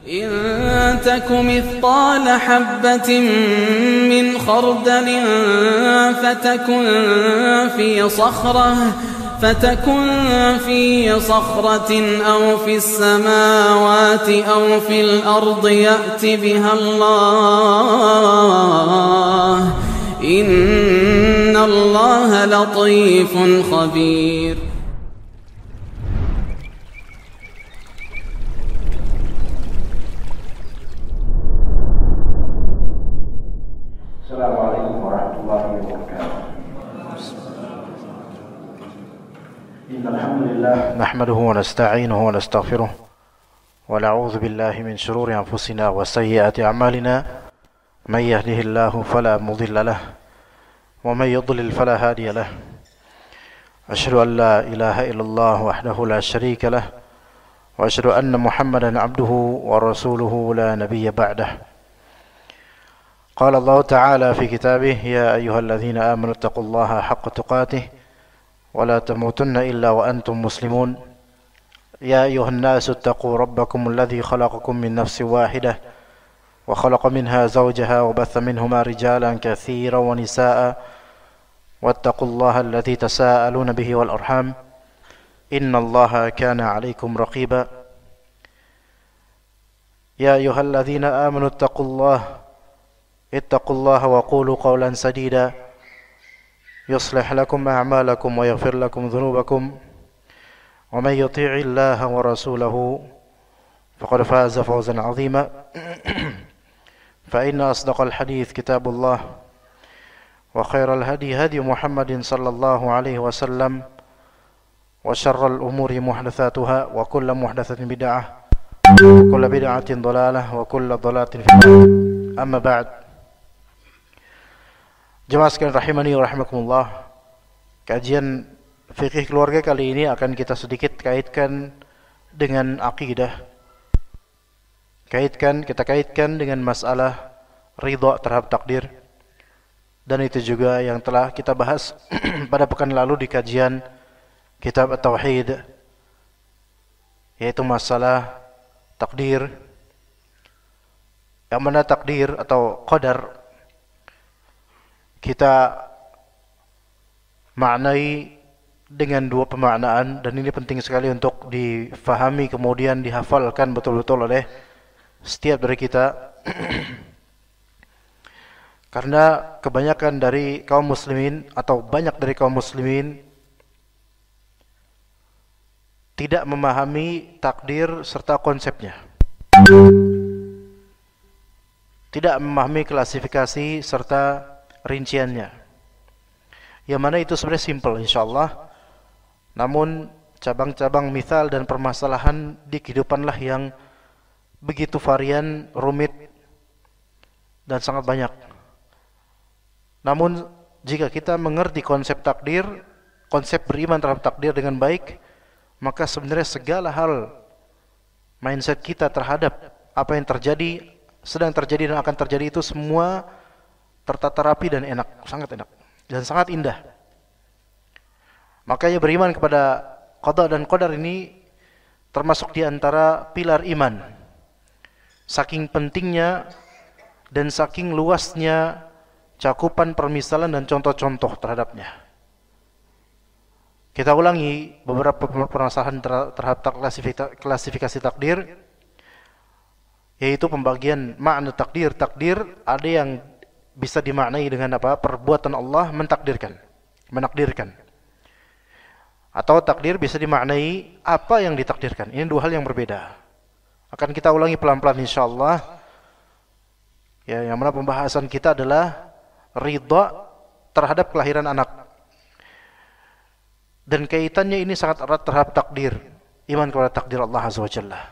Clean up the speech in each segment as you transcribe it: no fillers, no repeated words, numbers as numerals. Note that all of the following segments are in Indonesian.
إن تك مثقال حبة من خردل فتكن في صخرة أو في السماوات أو في الأرض يأت بها الله إن الله لطيف خبير. السلام عليكم ورحمة الله وبركاته. إن الحمد لله نحمده ونستعينه ونستغفره ونعوذ بالله من شرور أنفسنا وسيئات أعمالنا من يهده الله فلا مضل له ومن يضلل فلا هادي له أشهد أن لا إله إلا الله وحده لا شريك له وأشهد أن محمدا عبده ورسوله لا نبي بعده. قال الله تعالى في كتابه يا أيها الذين آمنوا اتقوا الله حق تقاته ولا تموتن إلا وأنتم مسلمون يا أيها الناس اتقوا ربكم الذي خلقكم من نفس واحدة وخلق منها زوجها وبث منهما رجالا كثيرا ونساء واتقوا الله الذي تساءلون به والأرحام إن الله كان عليكم رقيبا يا أيها الذين آمنوا اتقوا الله وقولوا قولا سديدا يصلح لكم أعمالكم ويغفر لكم ذنوبكم ومن يطيع الله ورسوله فقد فاز فوزا عظيما فإن أصدق الحديث كتاب الله وخير الهدي هدي محمد صلى الله عليه وسلم وشر الأمور محدثاتها وكل محدثة بدعة وكل بدعة ضلالة وكل ضلالة في النار. أما بعد. Jemaah sekalian rahimani wa rahimakumullah. Kajian fikih keluarga kali ini akan kita sedikit kaitkan dengan akidah. Kita kaitkan dengan masalah ridha terhadap takdir. Dan itu juga yang telah kita bahas pada pekan lalu di kajian kitab At-Tauhid, yaitu masalah takdir. Yang mana takdir atau qadar kita maknai dengan dua pemaknaan, dan ini penting sekali untuk difahami kemudian dihafalkan betul-betul oleh setiap dari kita. Karena kebanyakan dari kaum muslimin atau banyak dari kaum muslimin tidak memahami takdir serta konsepnya, tidak memahami klasifikasi serta rinciannya, yang mana itu sebenarnya simple insyaallah, namun cabang-cabang misal dan permasalahan di kehidupanlah yang begitu varian, rumit dan sangat banyak. Namun jika kita mengerti konsep takdir, konsep beriman terhadap takdir dengan baik, maka sebenarnya segala hal mindset kita terhadap apa yang terjadi, sedang terjadi dan akan terjadi itu semua tertata rapi dan enak, sangat enak dan sangat indah. Makanya beriman kepada qada dan qadar ini termasuk di antara pilar iman. Saking pentingnya dan saking luasnya cakupan permisalan dan contoh-contoh terhadapnya. Kita ulangi beberapa permasalahan terhadap klasifikasi takdir, yaitu pembagian makna takdir. Takdir ada yang bisa dimaknai dengan apa? Perbuatan Allah menakdirkan. Atau takdir bisa dimaknai apa yang ditakdirkan. Ini dua hal yang berbeda. Akan kita ulangi pelan-pelan insyaallah. Ya, yang mana pembahasan kita adalah ridha terhadap kelahiran anak. Dan kaitannya ini sangat erat terhadap takdir. Iman kepada takdir Allah Azza wa Jalla.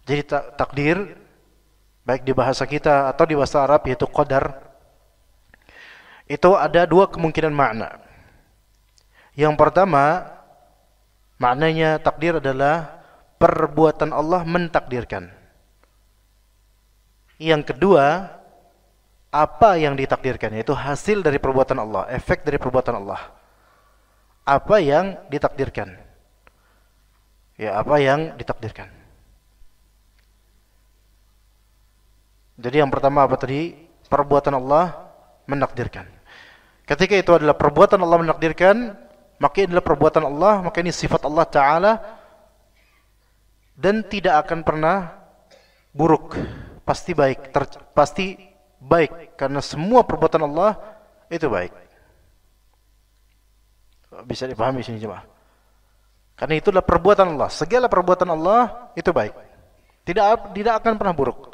Jadi takdir baik di bahasa kita atau di bahasa Arab yaitu qadar, itu ada dua kemungkinan makna. Yang pertama, maknanya takdir adalah perbuatan Allah mentakdirkan. Yang kedua, apa yang ditakdirkan, yaitu hasil dari perbuatan Allah, efek dari perbuatan Allah. Apa yang ditakdirkan. Ya, apa yang ditakdirkan. Jadi yang pertama apa tadi? Perbuatan Allah menakdirkan. Ketika itu adalah perbuatan Allah menakdirkan, maka ini adalah perbuatan Allah, maka ini sifat Allah Ta'ala, dan tidak akan pernah buruk, pasti baik, pasti baik, karena semua perbuatan Allah itu baik. Bisa dipahami sini jemaah. Karena itu adalah perbuatan Allah, segala perbuatan Allah itu baik, tidak akan pernah buruk.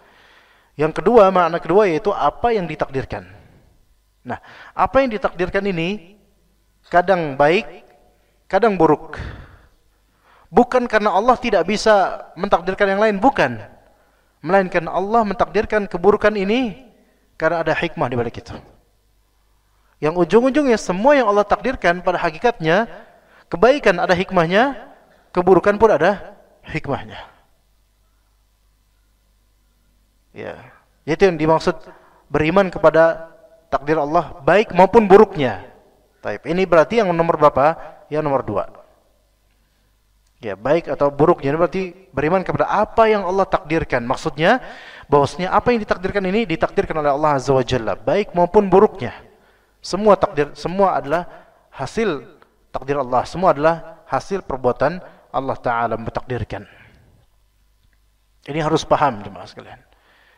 Yang kedua, makna kedua yaitu apa yang ditakdirkan. Nah, apa yang ditakdirkan ini kadang baik, kadang buruk. Bukan karena Allah tidak bisa mentakdirkan yang lain, bukan. Melainkan Allah mentakdirkan keburukan ini karena ada hikmah di balik itu. Yang ujung-ujungnya semua yang Allah takdirkan pada hakikatnya, kebaikan ada hikmahnya, keburukan pun ada hikmahnya. Ya, itu yang dimaksud beriman kepada takdir Allah baik maupun buruknya. Taib. Ini berarti yang nomor berapa? Yang nomor 2. Ya, baik atau buruknya berarti beriman kepada apa yang Allah takdirkan. Maksudnya bahwasanya apa yang ditakdirkan ini ditakdirkan oleh Allah Azza wa Jalla, baik maupun buruknya. Semua takdir, semua adalah hasil takdir Allah. Semua adalah hasil perbuatan Allah Ta'ala mentakdirkan. Ini harus paham jemaah sekalian.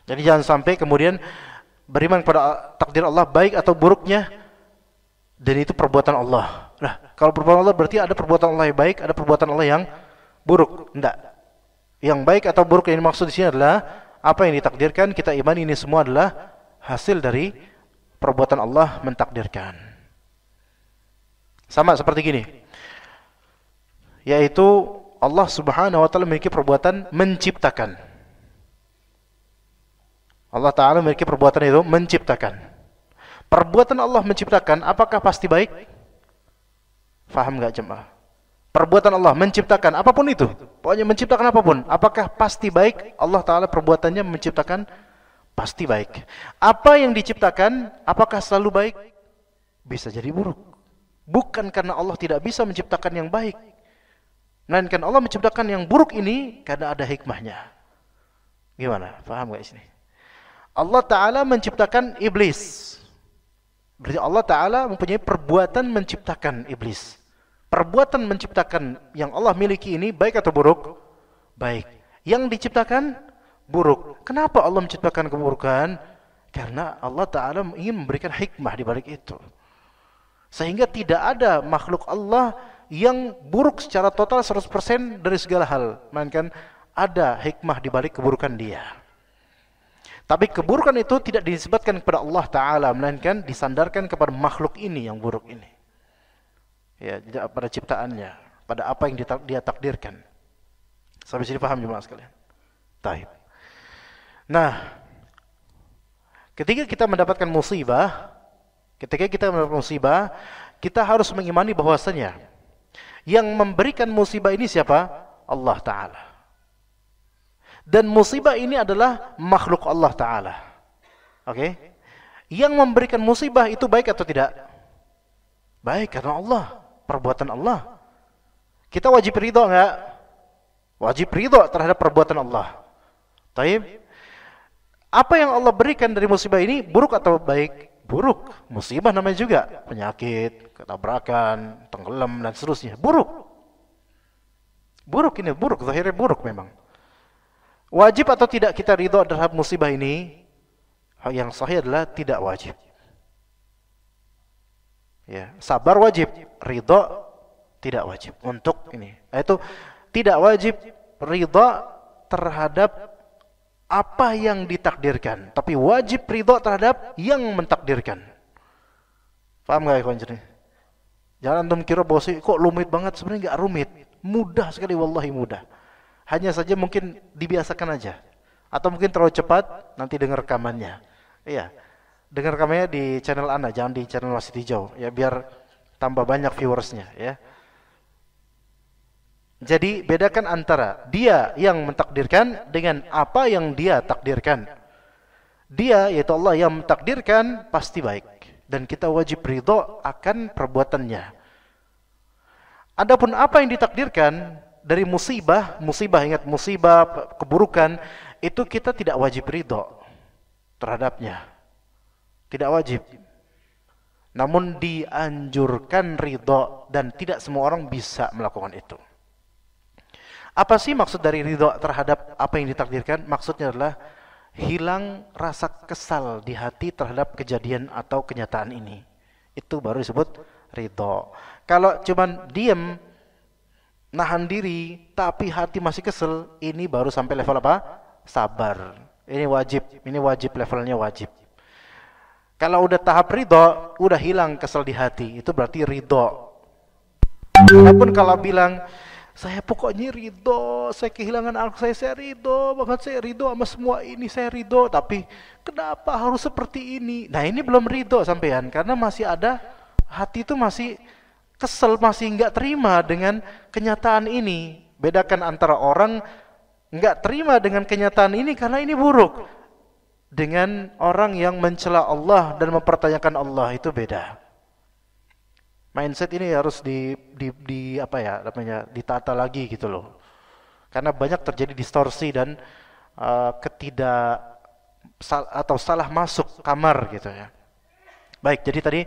Jadi jangan sampai kemudian beriman kepada takdir Allah baik atau buruknya, dan itu perbuatan Allah. Nah, kalau perbuatan Allah berarti ada perbuatan Allah yang baik, ada perbuatan Allah yang buruk. Tidak. Yang baik atau buruk yang dimaksud di sini adalah apa yang ditakdirkan, kita imani ini semua adalah hasil dari perbuatan Allah mentakdirkan. Sama seperti gini, yaitu Allah Subhanahu wa Ta'ala memiliki perbuatan menciptakan. Allah Ta'ala memiliki perbuatan itu menciptakan. Perbuatan Allah menciptakan, apakah pasti baik? Faham gak jemaah? Perbuatan Allah menciptakan apapun itu, pokoknya menciptakan apapun, apakah pasti baik? Allah Ta'ala perbuatannya menciptakan pasti baik. Apa yang diciptakan, apakah selalu baik? Bisa jadi buruk. Bukan karena Allah tidak bisa menciptakan yang baik, melainkan Allah menciptakan yang buruk ini karena ada hikmahnya. Gimana? Faham gak sini? Allah Ta'ala menciptakan iblis. Berarti Allah Ta'ala mempunyai perbuatan menciptakan iblis. Perbuatan menciptakan yang Allah miliki ini baik atau buruk? Baik. Yang diciptakan buruk. Kenapa Allah menciptakan keburukan? Karena Allah Ta'ala ingin memberikan hikmah di balik itu. Sehingga tidak ada makhluk Allah yang buruk secara total 100% dari segala hal, melainkan ada hikmah di balik keburukan dia. Tapi keburukan itu tidak dinisbatkan kepada Allah Ta'ala, melainkan disandarkan kepada makhluk ini yang buruk ini. Ya, tidak pada ciptaannya, pada apa yang dia takdirkan. Sampai sini paham jemaah sekalian? Taib. Nah, ketika kita mendapatkan musibah, kita harus mengimani bahwasanya yang memberikan musibah ini siapa? Allah Ta'ala. Dan musibah ini adalah makhluk Allah Ta'ala. Oke? Yang memberikan musibah itu baik atau tidak? Baik, karena Allah, perbuatan Allah. Kita wajib ridho enggak? Wajib ridho terhadap perbuatan Allah. Taib. Apa yang Allah berikan dari musibah ini buruk atau baik? Buruk. Musibah namanya juga penyakit, ketabrakan, tenggelam dan seterusnya. Buruk. Buruk ini, buruk, zahirnya buruk memang. Wajib atau tidak kita ridho terhadap musibah ini? Yang sahih adalah tidak wajib. Ya, sabar wajib, ridho tidak wajib. Untuk ini, yaitu tidak wajib ridho terhadap apa yang ditakdirkan, tapi wajib ridho terhadap yang mentakdirkan. Paham gak ya kawan? Jangan antum kira bahwa kok rumit banget, sebenarnya enggak rumit. Mudah sekali, wallahi mudah. Hanya saja mungkin dibiasakan aja, atau mungkin terlalu cepat nanti dengar rekamannya. Iya, dengar rekamannya di channel Ana, jangan di channel Masjid Hijau, ya, biar tambah banyak viewersnya, ya. Jadi bedakan antara dia yang mentakdirkan dengan apa yang dia takdirkan. Dia, yaitu Allah, yang mentakdirkan pasti baik, dan kita wajib ridho akan perbuatannya. Adapun apa yang ditakdirkan dari musibah, ingat musibah, keburukan, itu kita tidak wajib ridho. terhadapnya. Tidak wajib. Namun dianjurkan ridho, dan tidak semua orang bisa melakukan itu. Apa sih maksud dari ridho terhadap apa yang ditakdirkan? Maksudnya adalah hilang rasa kesal di hati terhadap kejadian atau kenyataan ini. Itu baru disebut ridho. Kalau cuman diam, nahan diri, tapi hati masih kesel, ini baru sampai level apa? Sabar. Ini wajib levelnya wajib. Kalau udah tahap ridho, udah hilang kesel di hati, itu berarti ridho. Walaupun kalau bilang, saya pokoknya ridho, saya kehilangan anak saya ridho banget, saya ridho sama semua ini, saya ridho, tapi kenapa harus seperti ini? Nah, ini belum ridho sampean, karena masih ada, hati itu masih kesel, masih nggak terima dengan kenyataan ini. Bedakan antara orang nggak terima dengan kenyataan ini karena ini buruk, dengan orang yang mencela Allah dan mempertanyakan Allah, itu beda. Mindset ini harus ditata lagi gitu loh. Karena banyak terjadi distorsi dan salah masuk kamar gitu ya. Baik, jadi tadi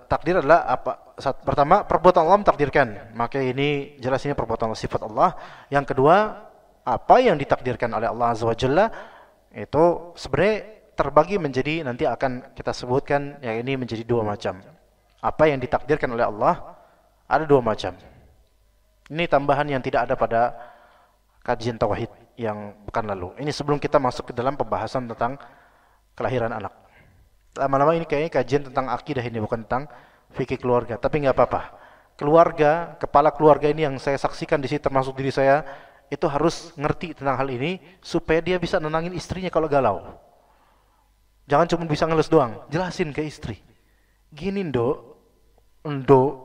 takdir adalah apa? Pertama, perbuatan Allah mentakdirkan. Maka ini jelas ini perbuatan Allah, sifat Allah. Yang kedua, apa yang ditakdirkan oleh Allah Azza wa Jalla itu sebenarnya terbagi menjadi, nanti akan kita sebutkan, yang ini menjadi dua macam. Apa yang ditakdirkan oleh Allah ada dua macam. Ini tambahan yang tidak ada pada kajian tauhid yang pekan lalu. Ini sebelum kita masuk ke dalam pembahasan tentang kelahiran anak. Lama-lama ini kayaknya kajian tentang akidah ini, bukan tentang fikih keluarga. Tapi nggak apa-apa. Keluarga, kepala keluarga ini yang saya saksikan di sini, termasuk diri saya, itu harus ngerti tentang hal ini supaya dia bisa nenangin istrinya kalau galau. Jangan cuma bisa ngeles doang, jelasin ke istri. Gini ndo,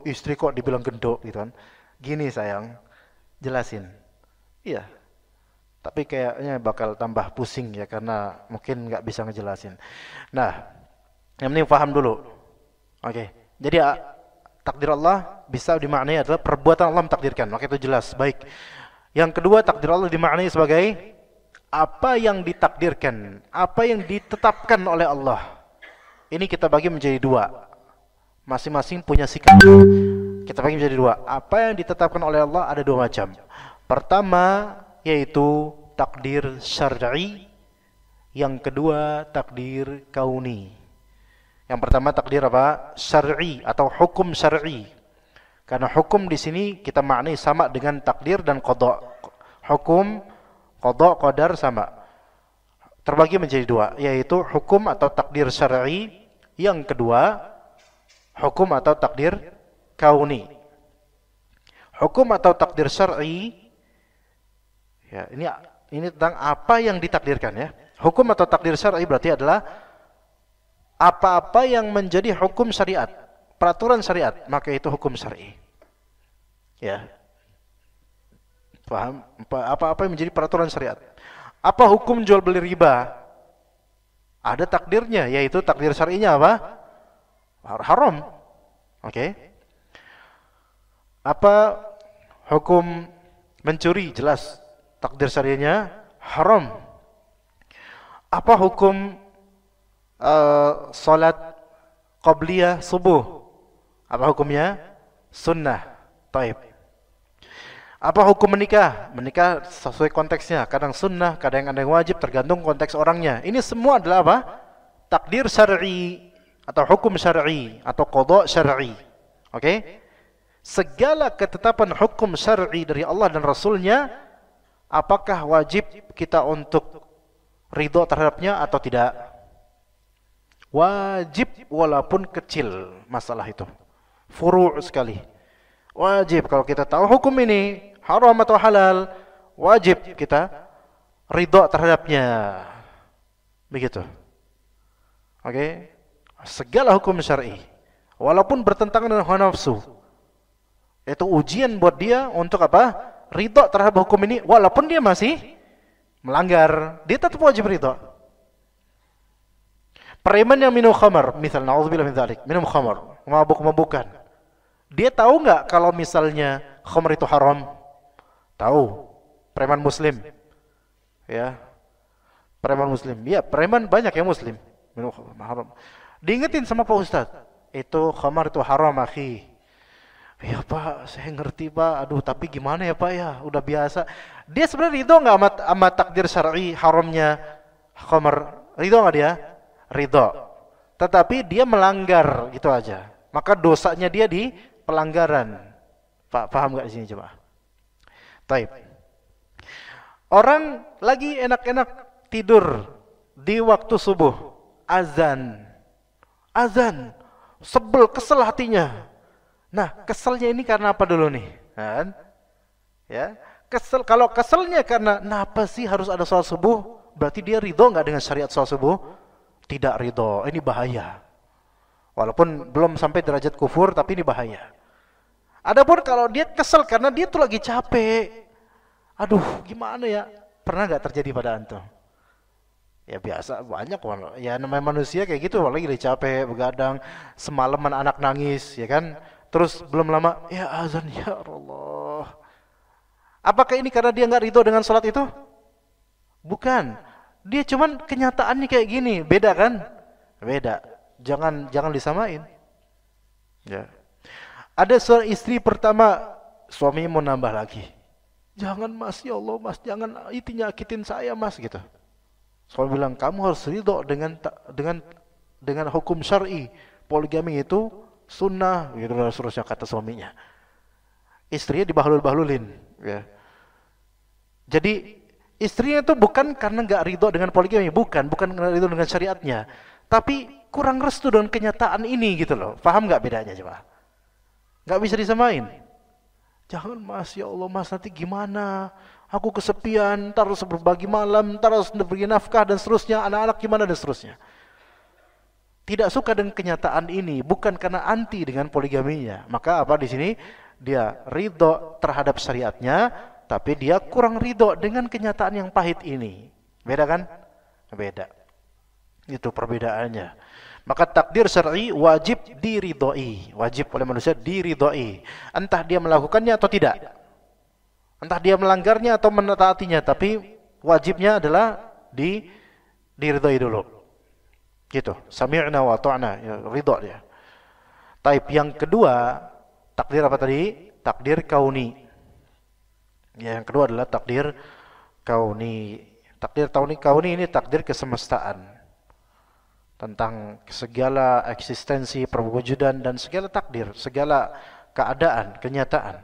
istri kok dibilang gendok gitu kan. Gini sayang, jelasin. Iya. Tapi kayaknya bakal tambah pusing ya, karena mungkin nggak bisa ngejelasin. Nah, yang penting paham dulu. Oke. Jadi takdir Allah bisa dimaknai adalah perbuatan Allah mentakdirkan. Maka itu jelas, baik. Yang kedua, takdir Allah dimaknai sebagai apa yang ditakdirkan, apa yang ditetapkan oleh Allah. Ini kita bagi menjadi dua. Masing-masing punya sikap. Kita bagi menjadi dua. Apa yang ditetapkan oleh Allah ada dua macam. Pertama, yaitu takdir syar'i. Yang kedua, takdir kauni. Yang pertama takdir apa? Syar'i atau hukum syar'i. Karena hukum di sini kita maknai sama dengan takdir dan qada. Hukum, qada, qadar sama. Terbagi menjadi dua, yaitu hukum atau takdir syar'i. Yang kedua, hukum atau takdir kauni. Hukum atau takdir syar'i, ya, ini tentang apa yang ditakdirkan ya. Hukum atau takdir syar'i berarti adalah apa-apa yang menjadi hukum syariat, peraturan syariat, maka itu hukum syar'i. Ya. Paham? Apa-apa yang menjadi peraturan syariat. Apa hukum jual beli riba? Ada takdirnya, yaitu takdir syar'inya apa? Haram. Oke. Apa hukum mencuri? Jelas takdir syar'inya haram. Apa hukum salat qabliyah subuh? Apa hukumnya? Sunnah. Taib. Apa hukum menikah? Menikah sesuai konteksnya. Kadang sunnah, kadang ada yang wajib, tergantung konteks orangnya. Ini semua adalah apa? Takdir syar'i atau hukum syar'i atau qada syar'i. Oke? Segala ketetapan hukum syar'i dari Allah dan Rasulnya, apakah wajib kita untuk ridho terhadapnya atau tidak? Wajib, walaupun kecil masalah itu. Furu' sekali. Wajib kalau kita tahu hukum ini haram atau halal, wajib kita ridho terhadapnya. Begitu. Oke? Segala hukum syar'i, walaupun bertentangan dengan hawa nafsu, itu ujian buat dia untuk apa? Ridho terhadap hukum ini, walaupun dia masih melanggar, dia tetap wajib ridho. Preman yang minum khamar, misalnya, na'udzubillah min dzalik, minum khamar, mabuk-mabukan. Dia tahu nggak kalau misalnya khamar itu haram? Tahu. Preman muslim. Ya. Preman muslim. Ya, preman banyak yang muslim. Minum khamar haram. Diingetin sama Pak Ustadz, itu khamar itu haram, akhi. Ya Pak, saya ngerti Pak. Aduh, tapi gimana ya Pak ya? Udah biasa. Dia sebenarnya ridho nggak sama takdir syar'i haramnya khamar? Ridho nggak dia? Ridho. Tetapi dia melanggar gitu aja. Maka dosanya dia di pelanggaran. Pak, paham nggak di sini coba? Taib. Orang lagi enak-enak tidur di waktu subuh, azan, sebel, kesel hatinya. Nah, keselnya ini karena apa dulu nih? Kan? Ya, kesel. Kalau keselnya karena, kenapa sih harus ada sholat subuh? Berarti dia ridho nggak dengan syariat sholat subuh? Tidak ridho. Ini bahaya. Walaupun belum sampai derajat kufur, tapi ini bahaya. Adapun kalau dia kesel karena dia tuh lagi capek. Aduh, gimana ya? Pernah nggak terjadi pada antum? Ya biasa, banyak ya namanya manusia kayak gitu, apalagi lagi capek, begadang, semalaman anak nangis, ya kan? Terus belum lama, ya azan, ya Allah. Apakah ini karena dia nggak ridho dengan sholat itu? Bukan. Dia cuman kenyataannya kayak gini, beda kan? Beda. Jangan disamain. Ya. Ada seorang istri pertama, suaminya mau nambah lagi. Jangan mas, ya Allah mas, jangan itu nyakitin saya mas gitu. Suami bilang, kamu harus ridho dengan hukum syar'i. Poligami itu sunnah, gitu dan seterusnya kata suaminya. Istrinya dibahlul-bahlulin, ya. Jadi istrinya itu bukan karena nggak ridho dengan poligami, bukan karena ridho dengan syariatnya, tapi kurang restu dengan kenyataan ini gitu loh. Paham nggak bedanya coba? Nggak bisa disamain. Jangan mas, ya Allah mas, nanti gimana? Aku kesepian, ntar harus berbagi malam, ntar harus berbagi nafkah dan seterusnya, anak-anak gimana dan seterusnya. Tidak suka dengan kenyataan ini, bukan karena anti dengan poligaminya. Maka apa di sini? Dia ridho terhadap syariatnya, tapi dia kurang ridho dengan kenyataan yang pahit ini. Beda kan? Beda. Itu perbedaannya. Maka takdir syar'i wajib diridhoi, wajib oleh manusia diridhoi. Entah dia melakukannya atau tidak. Entah dia melanggarnya atau menetaatinya, tapi wajibnya adalah diridhoi dulu. Gitu. Sami'na wa ta'na, ya, ridho dia. Taib yang kedua, takdir apa tadi? Takdir kauni. Ya, yang kedua adalah takdir kauni. Takdir kauni ini takdir kesemestaan. Tentang segala eksistensi, perwujudan dan segala takdir, segala keadaan, kenyataan.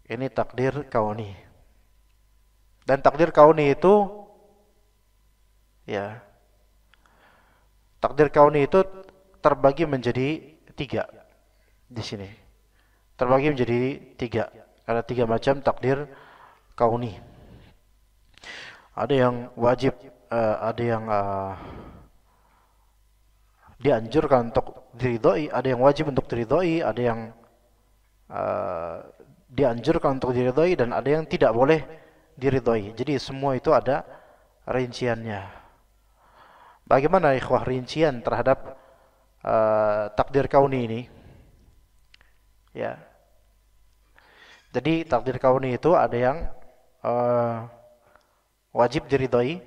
Ini takdir kauni. Dan takdir kauni itu, ya, takdir kauni itu terbagi menjadi 3 di sini. Terbagi menjadi 3. Ada 3 macam takdir kauni. Ada yang wajib, ada yang dianjurkan untuk diridhoi, ada yang wajib untuk diridhoi, ada yang dianjurkan untuk diridhoi, dan ada yang tidak boleh diridhoi. Jadi semua itu ada rinciannya. Bagaimana ikhwah rincian terhadap takdir kauni ini? Ya. Jadi takdir kauni itu ada yang wajib diridhoi.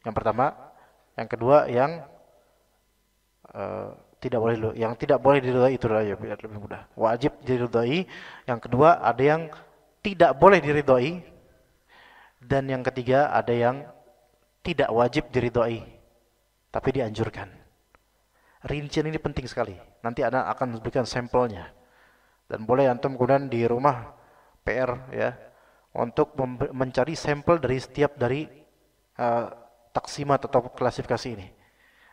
Yang pertama, yang kedua yang tidak boleh, yang tidak boleh diridhoi itu ya lebih mudah. Wajib diridhoi. Yang kedua ada yang tidak boleh diridhoi, dan yang ketiga ada yang tidak wajib diridhoi tapi dianjurkan. Rincian ini penting sekali. Nanti Anda akan berikan sampelnya, dan boleh antum kemudian di rumah PR ya untuk mencari sampel dari setiap dari taksimat atau klasifikasi ini.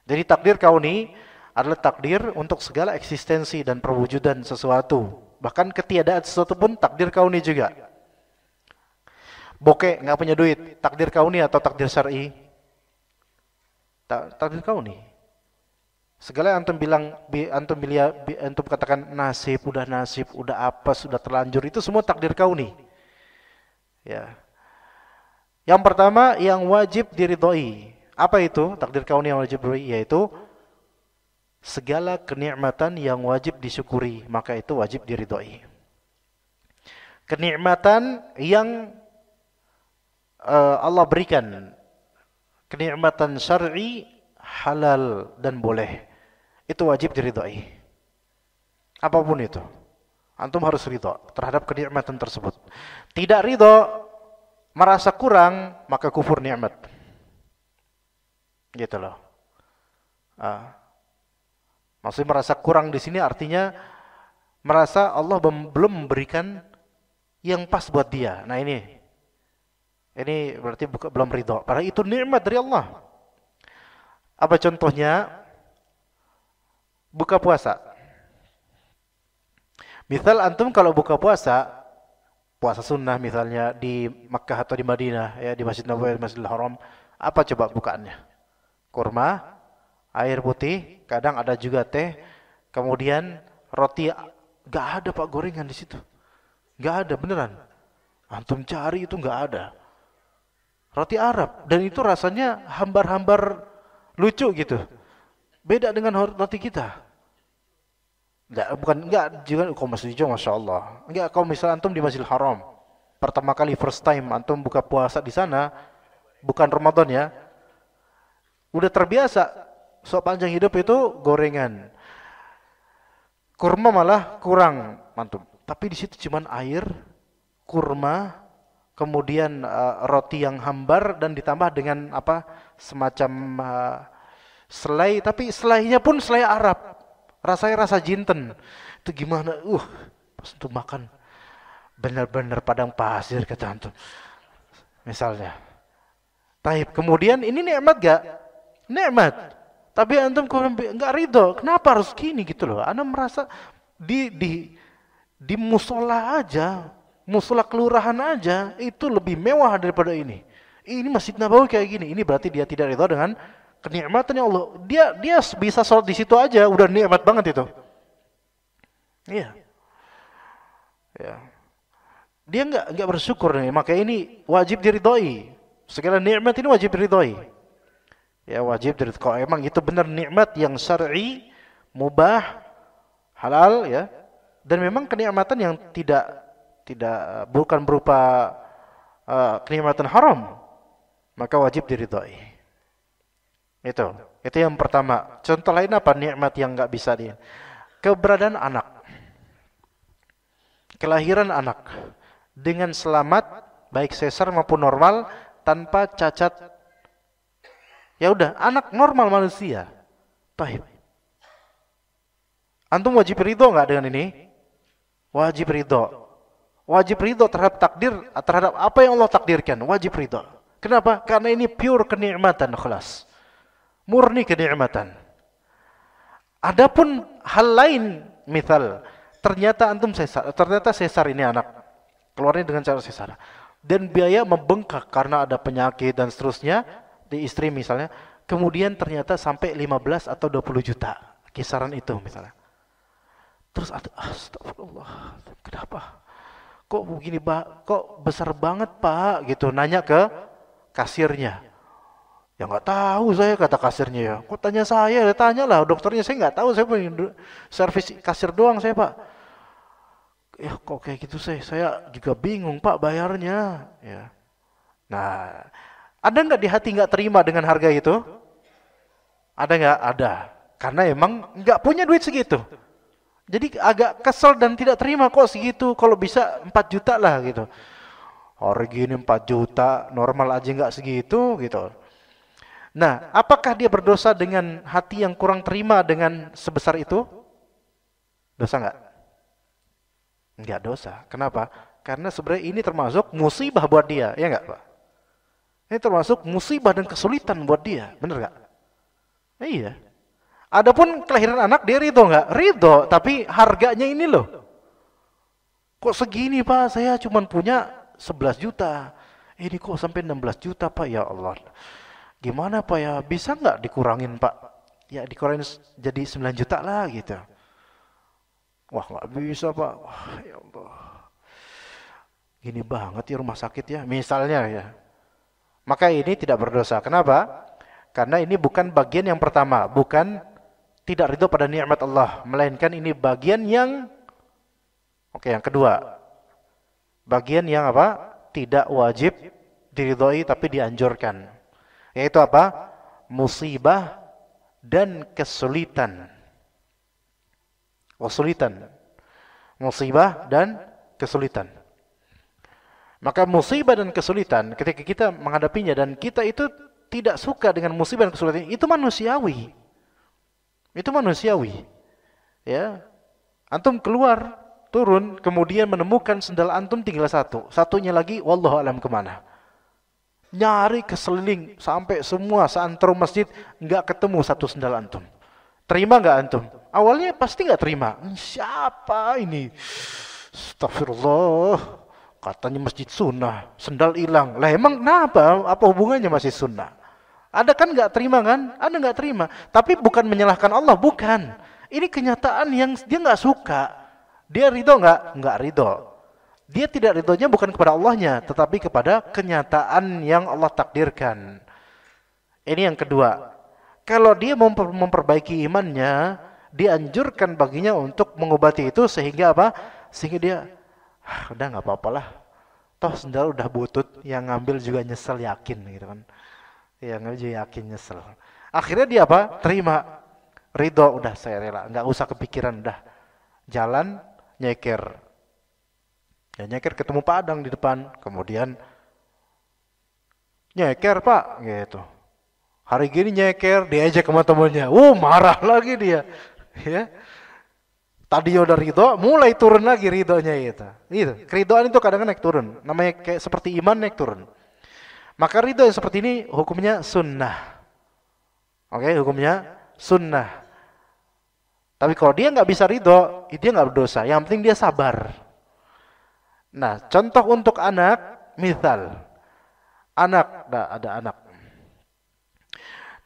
Jadi takdir kauni adalah takdir untuk segala eksistensi dan perwujudan sesuatu. Bahkan ketiadaan sesuatu pun takdir kauni juga. Bokeh nggak punya duit, takdir kauni atau takdir syar'i? Takdir kauni. Segala yang antum katakan nasib, udah apa, sudah terlanjur, itu semua takdir kauni. Ya. Yang pertama yang wajib diridhoi. Apa itu takdir kauni yang wajib diridhoi? Yaitu segala kenikmatan yang wajib disyukuri, maka itu wajib diridhoi. Kenikmatan yang Allah berikan kenikmatan syar'i, halal dan boleh, itu wajib diridhai. Apapun itu, antum harus ridha terhadap kenikmatan tersebut. Tidak ridha, merasa kurang, maka kufur nikmat. Gitu loh. Maksudnya merasa kurang di sini artinya merasa Allah belum memberikan yang pas buat dia. Nah ini berarti belum ridho. Padahal itu nikmat dari Allah. Apa contohnya? Buka puasa. Misal antum kalau buka puasa sunnah misalnya di Makkah atau di Madinah, ya di Masjid Nabawi, Masjidil Haram, apa coba bukaannya? Kurma, air putih, kadang ada juga teh, kemudian roti. Gak ada Pak gorengan di situ. Gak ada beneran. Antum cari itu gak ada. Roti Arab, dan itu rasanya hambar-hambar lucu gitu. Beda dengan roti kita. Enggak juga kok Masjid Hijau, Masya Allah. Enggak, kalau misalnya antum di Masjidil Haram, pertama kali first time antum buka puasa di sana, bukan Ramadan ya, udah terbiasa sepanjang hidup itu gorengan. Kurma malah kurang antum. Tapi di situ cuman air, kurma, kemudian roti yang hambar dan ditambah dengan semacam selai, tapi selainya pun selai Arab. Rasanya rasa jinten. Itu gimana? Pas untuk makan benar-benar padang pasir kata antum. Misalnya. Taib. Kemudian ini nikmat gak? Nikmat. Tapi antum enggak ridho. Kenapa harus gini gitu loh? Anda merasa di musola aja, musola kelurahan aja itu lebih mewah daripada ini. Ini Masjid Nabawi kayak gini. Ini berarti dia tidak ridho dengan kenikmatannya Allah. Dia bisa sholat di situ aja udah nikmat banget itu. Iya. Ya. Dia enggak bersyukur nih, maka ini wajib diridhoi. Segala nikmat ini wajib diridhoi. Ya wajib diridhoi. Kalau emang itu benar nikmat yang syar'i, mubah, halal ya. Dan memang kenikmatan yang tidak bukan berupa kenikmatan haram, maka wajib diridhoi. Itu yang pertama. Contoh lain apa nikmat yang enggak bisa keberadaan anak. Kelahiran anak dengan selamat, baik sesar maupun normal, tanpa cacat. Ya udah, anak normal manusia. Baik. Antum wajib ridho enggak dengan ini? Wajib ridho. Wajib ridho terhadap takdir, terhadap apa yang Allah takdirkan. Wajib ridho. Kenapa? Karena ini pure kenikmatan, khalas. Murni kenikmatan. Adapun hal lain, misal ternyata antum sesar ini anak keluarnya dengan cara sesar dan biaya membengkak karena ada penyakit dan seterusnya di istri misalnya, kemudian ternyata sampai 15 atau 20 juta kisaran itu misalnya. Terus astagfirullah, kenapa? Kok begini, kok besar banget Pak? Gitu, nanya ke kasirnya. Ya nggak tahu saya, kata kasirnya ya. Kok tanya saya? Ya tanyalah dokternya, saya nggak tahu, saya punya servis kasir doang saya Pak. Ya kok kayak gitu saya juga bingung Pak bayarnya. Ya. Nah, ada nggak di hati nggak terima dengan harga itu? Ada nggak? Ada. Karena emang nggak punya duit segitu. Jadi agak kesel dan tidak terima, kok segitu, kalau bisa 4 juta lah gitu. Harga gini 4 juta, normal aja nggak segitu gitu. Nah, apakah dia berdosa dengan hati yang kurang terima dengan sebesar itu? Dosa nggak? Nggak dosa. Kenapa? Karena sebenarnya ini termasuk musibah buat dia, ya nggak Pak? Ini termasuk musibah dan kesulitan buat dia, bener nggak? Iya. Adapun kelahiran anak dia ridho nggak? Ridho, tapi harganya ini loh. Kok segini Pak? Saya cuma punya 11 juta. Ini kok sampai 16 juta Pak? Ya Allah. Gimana Pak ya? Bisa nggak dikurangin Pak? Ya dikurangin jadi 9 juta lah gitu. Wah nggak bisa Pak. Wah ya Allah. Gini banget ya rumah sakit ya. Misalnya ya. Maka ini tidak berdosa. Kenapa? Karena ini bukan bagian yang pertama. Bukan tidak ridho pada nikmat Allah. Melainkan ini bagian yang yang kedua. Bagian yang apa? Tidak wajib diridhoi tapi dianjurkan. Yaitu apa? Musibah dan kesulitan. Musibah dan kesulitan. Maka musibah dan kesulitan ketika kita menghadapinya dan kita itu tidak suka dengan musibah dan kesulitan, itu manusiawi. Itu manusiawi. Ya. Antum keluar, turun, kemudian menemukan sendal antum tinggal satu. Satunya lagi wallahu alam kemana. Nyari ke seliling sampai semua seantero masjid enggak ketemu satu sendal antum. Terima enggak antum? Awalnya pasti enggak terima. Siapa ini? Astagfirullah. Katanya masjid sunnah, sendal hilang. Lah emang kenapa? Apa hubungannya masih sunnah? Ada kan enggak terima kan? Ada enggak terima. Tapi bukan menyalahkan Allah, bukan. Ini kenyataan yang dia enggak suka. Dia ridho enggak? Enggak ridho. Dia tidak ridhonya bukan kepada Allahnya, tetapi kepada kenyataan yang Allah takdirkan. Ini yang kedua. Kalau dia memperbaiki imannya, dianjurkan baginya untuk mengobati itu sehingga apa? Sehingga dia, udah nggak apa-apalah. Toh sendal udah butut, yang ngambil juga nyesel yakin gitu kan. Yang ngambil juga yakin nyesel. Akhirnya dia apa? Terima. Ridho, udah saya rela, nggak usah kepikiran, udah. Jalan nyeker. Ya nyeker ketemu Padang di depan, kemudian nyeker Pak, gitu. Hari gini nyeker, diajak sama temannya, marah lagi dia, ya. Tadi udah ridho, mulai turun lagi ridhonya itu. Gitu. Keridhoan itu kadang naik turun, namanya kayak seperti iman naik turun. Maka ridho yang seperti ini hukumnya sunnah, oke, hukumnya sunnah. Tapi kalau dia nggak bisa ridho, dia nggak berdosa. Yang penting dia sabar. Nah, contoh untuk anak, misal anak, ada anak.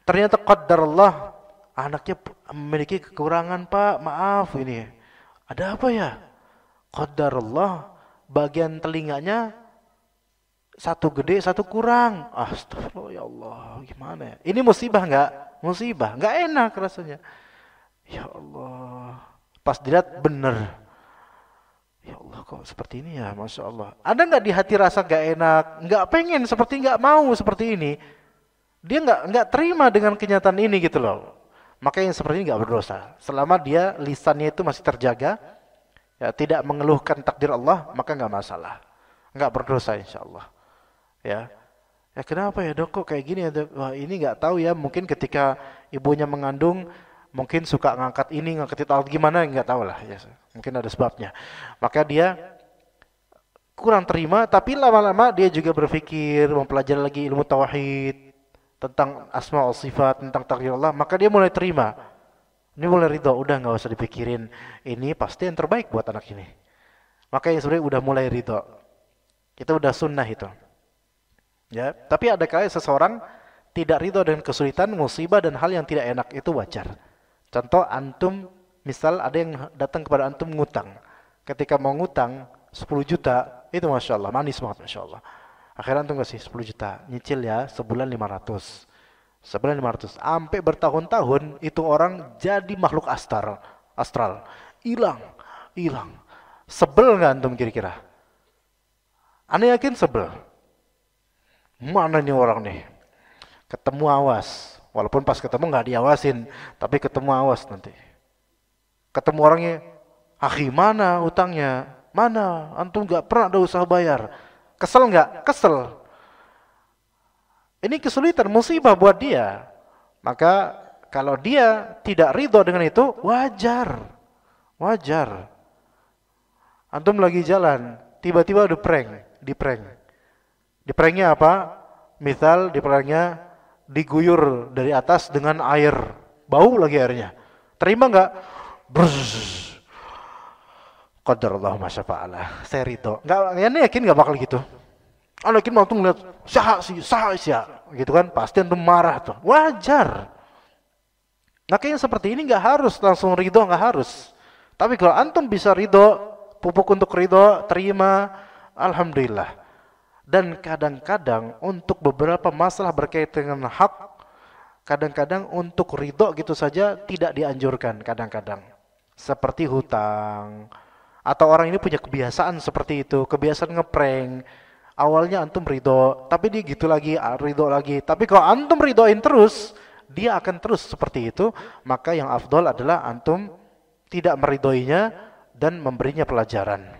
Ternyata qadarullah anaknya memiliki kekurangan, Pak. Maaf ini. Ada apa ya? Qadarullah bagian telinganya satu gede, satu kurang. Astagfirullah ya Allah, gimana ya? Ini musibah enggak? Musibah, enggak enak rasanya. Ya Allah. Pas dilihat bener. Ya Allah kok seperti ini ya, Masya Allah. Ada nggak di hati rasa nggak enak, nggak pengen seperti nggak mau seperti ini? Dia nggak terima dengan kenyataan ini gitu loh. Maka yang seperti ini nggak berdosa. Selama dia lisannya itu masih terjaga, ya tidak mengeluhkan takdir Allah, maka nggak masalah, nggak berdosa insya Allah. Ya, ya kenapa ya dok kok kayak gini ya dok? Wah ini nggak tahu ya, mungkin ketika ibunya mengandung. Mungkin suka ngangkat ini, ngangkat itu, gimana nggak tahu lah ya. Mungkin ada sebabnya. Maka dia kurang terima, tapi lama-lama dia juga berpikir, mempelajari lagi ilmu tauhid tentang asma wa sifat, tentang takdir Allah, maka dia mulai terima. Ini mulai ridho, udah nggak usah dipikirin. Ini pasti yang terbaik buat anak ini. Maka yang sebenarnya udah mulai ridho. Itu udah sunnah itu. Ya, tapi ada kali seseorang tidak ridho dengan kesulitan, musibah dan hal yang tidak enak, itu wajar. Contoh antum, misal ada yang datang kepada antum ngutang. Ketika mau ngutang 10 juta, itu Masya Allah, manis banget Masya Allah. Akhirnya antum kasih 10 juta, nyicil ya, sebulan 500. Sebulan 500. Sampai bertahun-tahun, itu orang jadi makhluk astral. Hilang. Sebel nggak antum kira-kira? Anda yakin sebel? Mana nih orang nih? Ketemu awas. Walaupun pas ketemu nggak diawasin, tapi ketemu awas nanti. Ketemu orangnya, akhi mana utangnya? Mana? Antum nggak pernah ada usaha bayar. Kesel nggak? Kesel. Ini kesulitan, musibah buat dia. Maka kalau dia tidak ridho dengan itu, wajar. Antum lagi jalan, tiba-tiba ada di pranknya apa? Misal di pranknya diguyur dari atas dengan air, bau lagi airnya. Terima nggak? Brrrr. Qadarullah ma syafa'alah. Saya ridho. Nggak, yakin nggak bakal gitu. Anda yakin waktu ngeliat sah gitu kan? Pasti antum marah tuh. Wajar. Makanya seperti ini nggak harus langsung ridho, nggak harus. Tapi kalau antum bisa ridho, pupuk untuk ridho, terima, alhamdulillah. Dan kadang-kadang untuk beberapa masalah berkaitan dengan hak, kadang-kadang untuk ridho gitu saja tidak dianjurkan kadang-kadang. Seperti hutang. Atau orang ini punya kebiasaan seperti itu, kebiasaan ngeprank. Awalnya antum ridho, tapi dia gitu lagi, ridho lagi. Tapi kalau antum ridhoin terus, dia akan terus seperti itu. Maka yang afdol adalah antum tidak meridhoinya dan memberinya pelajaran.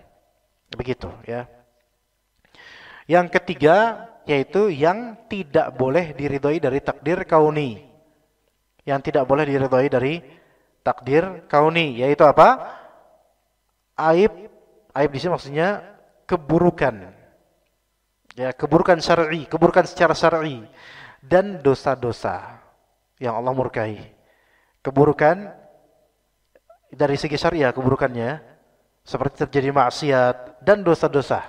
Begitu ya. Yang ketiga yaitu yang tidak boleh diridhoi dari takdir kauni. Yang tidak boleh diridhoi dari takdir kauni yaitu apa? Aib di sini maksudnya keburukan. Ya, keburukan syar'i, keburukan secara syar'i dan dosa-dosa yang Allah murkai. Keburukan dari segi syariah keburukannya seperti terjadi maksiat dan dosa-dosa.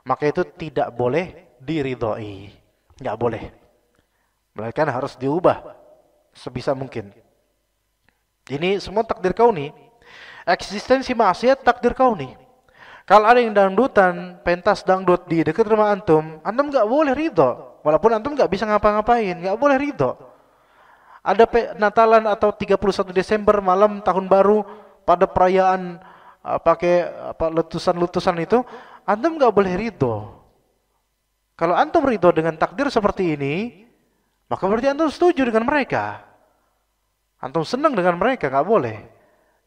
Maka itu tidak boleh diridhoi. Enggak boleh. Melainkan harus diubah sebisa mungkin. Ini semua takdir kauni. Eksistensi maksiat takdir kauni. Kalau ada yang dangdutan, pentas dangdut di dekat rumah antum nggak boleh ridho. Walaupun antum nggak bisa ngapa-ngapain, nggak boleh ridho. Ada Natalan atau 31 Desember malam tahun baru pada perayaan pakai letusan-letusan itu, antum nggak boleh ridho. Kalau antum ridho dengan takdir seperti ini, maka berarti antum setuju dengan mereka. Antum senang dengan mereka, nggak boleh.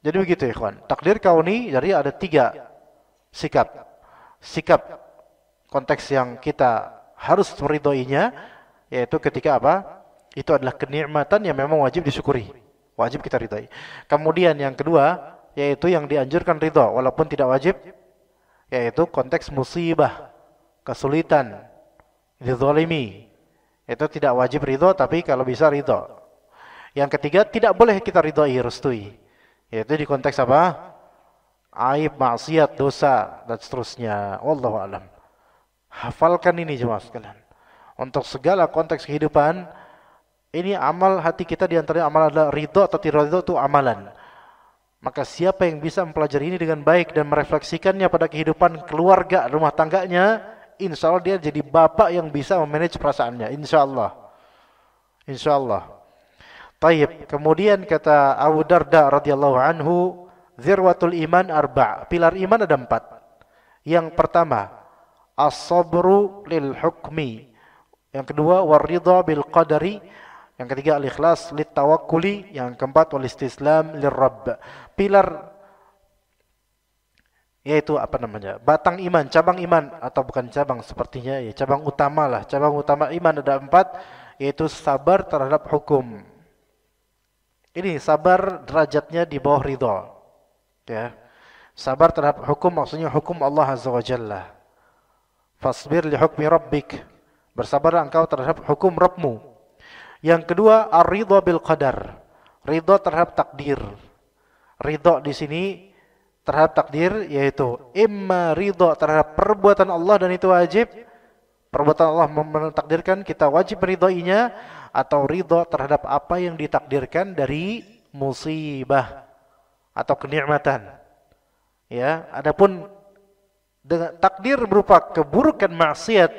Jadi begitu ya kawan. Takdir kauni jadi ada 3 sikap konteks yang kita harus meridhoinya, yaitu ketika apa? Itu adalah kenikmatan yang memang wajib disyukuri, wajib kita ridhoi. Kemudian yang kedua yaitu yang dianjurkan ridho walaupun tidak wajib, yaitu konteks musibah, kesulitan, dizalimi, itu tidak wajib ridho tapi kalau bisa ridho. Yang ketiga tidak boleh kita ridhoi, restui, yaitu di konteks apa? Aib, maksiat, dosa dan seterusnya. Wallahu a'lam. Hafalkan ini jemaah sekalian. Untuk segala konteks kehidupan, ini amal hati kita di antaranya amal adalah ridho atau tidak ridho itu amalan. Maka siapa yang bisa mempelajari ini dengan baik dan merefleksikannya pada kehidupan keluarga, rumah tangganya, insya Allah dia jadi bapak yang bisa memanage perasaannya. Insya Allah. Insya Allah. Taib. Kemudian kata Abu Darda radhiyallahu anhu, zirwatul iman arba'. Pilar iman ada 4. Yang pertama, as-sabru lil hukmi. Yang kedua, waridha bil qadari. Yang ketiga, al-ikhlas lit tawakkuli. Yang keempat, wal istislam lir rabb. Pilar yaitu apa namanya? Batang iman, cabang iman atau bukan cabang sepertinya ya, cabang utama lah. Cabang utama iman ada 4, yaitu sabar terhadap hukum. Ini sabar derajatnya di bawah ridha. Ya. Sabar terhadap hukum maksudnya hukum Allah Azza wa Jalla. Fasbir li hukmi rabbik. Bersabar engkau terhadap hukum Rabbmu. Yang kedua, ar-ridha bil qadar. Ridha terhadap takdir. Ridha di sini terhadap takdir yaitu imma ridha terhadap perbuatan Allah dan itu wajib. Perbuatan Allah mentakdirkan kita wajib meridainya, atau ridha terhadap apa yang ditakdirkan dari musibah atau kenikmatan. Ya, adapun dengan takdir berupa keburukan maksiat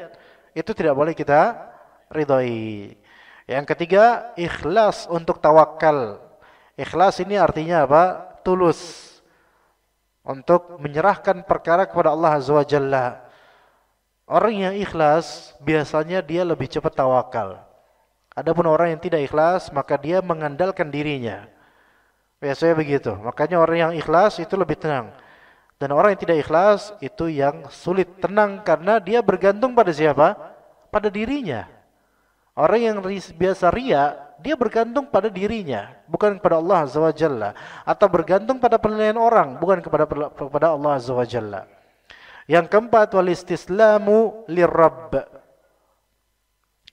itu tidak boleh kita ridhoi. Yang ketiga, ikhlas untuk tawakal. Ikhlas ini artinya apa? Tulus untuk menyerahkan perkara kepada Allah Azza wa Jalla. Orang yang ikhlas biasanya dia lebih cepat tawakal. Adapun orang yang tidak ikhlas maka dia mengandalkan dirinya. Biasanya begitu. Makanya orang yang ikhlas itu lebih tenang. Dan orang yang tidak ikhlas itu yang sulit tenang karena dia bergantung pada siapa? Pada dirinya. Orang yang biasa ria, dia bergantung pada dirinya, bukan kepada Allah Azza wa Jalla, atau bergantung pada penilaian orang, bukan kepada Allah Azza wa Jalla. Yang keempat, wal istislamu lirrabb,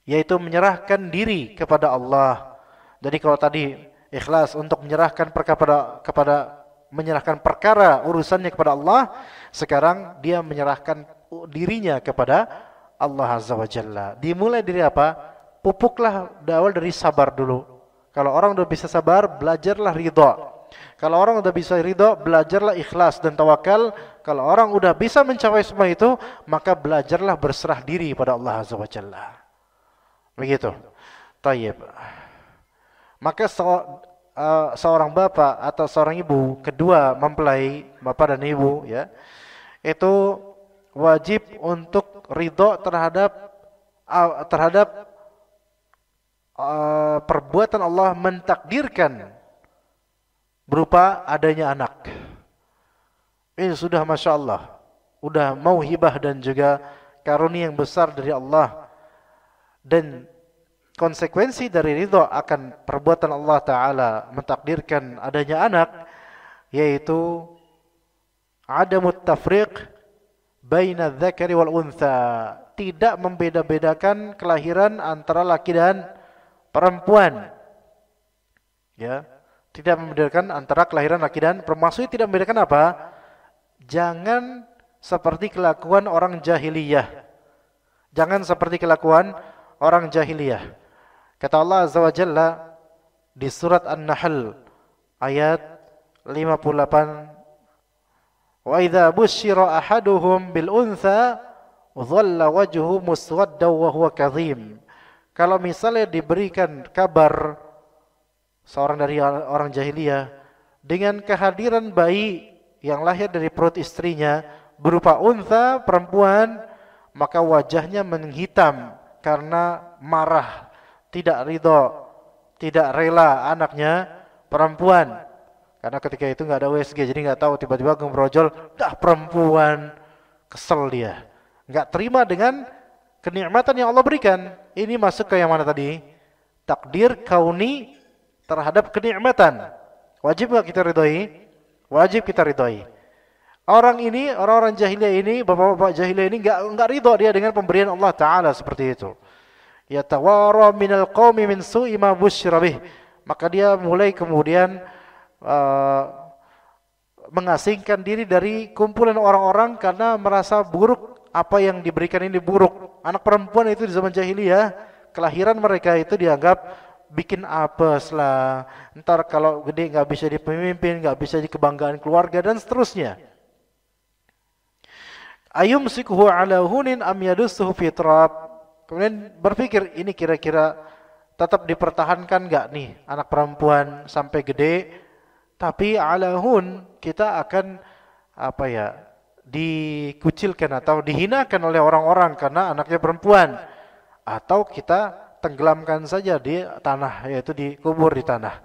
yaitu menyerahkan diri kepada Allah. Jadi kalau tadi ikhlas untuk menyerahkan menyerahkan perkara urusannya kepada Allah, sekarang dia menyerahkan dirinya kepada Allah Azza wa Jalla. Dimulai dari apa? Pupuklah awal dari sabar dulu. Kalau orang udah bisa sabar, belajarlah ridha. Kalau orang udah bisa ridha, belajarlah ikhlas dan tawakal. Kalau orang udah bisa mencapai semua itu, maka belajarlah berserah diri pada Allah Azza wa Jalla. Begitu. Tayyib. Maka seorang bapak atau seorang ibu, kedua mempelai, bapak dan ibu, ya, itu wajib untuk ridho terhadap perbuatan Allah mentakdirkan berupa adanya anak. Ini sudah Masya Allah, udah mauhibah dan juga karunia yang besar dari Allah. Dan konsekuensi dari ridho akan perbuatan Allah Ta'ala mentakdirkan adanya anak, yaitu adamut tafriq baina dzakari wal untha, tidak membeda-bedakan kelahiran antara laki dan perempuan. Ya, tidak membedakan antara kelahiran laki dan perempuan. Maksudnya tidak membedakan apa? Jangan seperti kelakuan orang jahiliyah. Jangan seperti kelakuan orang jahiliyah. Kata Allah Azza wa Jalla di surat An-Nahl ayat 58, wa idza busyira ahaduhum bil untha dhalla wajhuhu muswaddan wa huwa kadhim. Kalau misalnya diberikan kabar seorang dari orang jahiliyah dengan kehadiran bayi yang lahir dari perut istrinya berupa untha, perempuan, maka wajahnya menghitam karena marah, tidak ridho, tidak rela anaknya perempuan. Karena ketika itu nggak ada USG, jadi nggak tahu, tiba-tiba ngebrojol, dah perempuan, kesel dia, nggak terima dengan kenikmatan yang Allah berikan. Ini masuk ke yang mana tadi? Takdir kauni terhadap kenikmatan. Wajib nggak kita ridhoi? Wajib kita ridhoi. Orang ini, orang-orang jahiliyah ini, bapak-bapak jahiliyah ini nggak ridho dia dengan pemberian Allah Ta'ala seperti itu. Yatawara minal qaumi min su'i ma busyira bih. Maka dia mulai kemudian mengasingkan diri dari kumpulan orang-orang karena merasa buruk apa yang diberikan ini buruk. Anak perempuan itu di zaman jahiliyah, kelahiran mereka itu dianggap bikin apes lah. Ntar kalau gede nggak bisa jadi pemimpin, nggak bisa jadi kebanggaan keluarga dan seterusnya. Ayumsikuhu ala hunin am yadussuhu fi turab. Kemudian berpikir, ini kira-kira tetap dipertahankan nggak nih anak perempuan sampai gede? Tapi ala hun, kita akan dikucilkan atau dihinakan oleh orang-orang karena anaknya perempuan, atau kita tenggelamkan saja di tanah, yaitu dikubur di tanah.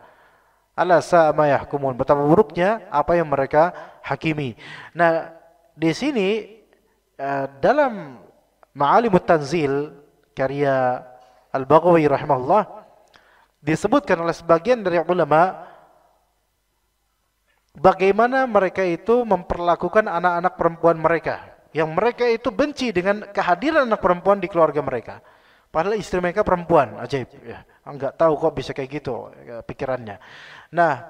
Ala sa'a ma yahkumun, betapa buruknya apa yang mereka hakimi. Nah, di sini dalam Ma'alimut Tanzil karya Al-Baghawi rahimahullah disebutkan oleh sebagian dari ulama bagaimana mereka itu memperlakukan anak-anak perempuan mereka, yang mereka itu benci dengan kehadiran anak perempuan di keluarga mereka. Padahal istri mereka perempuan, ajaib ya. Enggak tahu kok bisa kayak gitu pikirannya. Nah,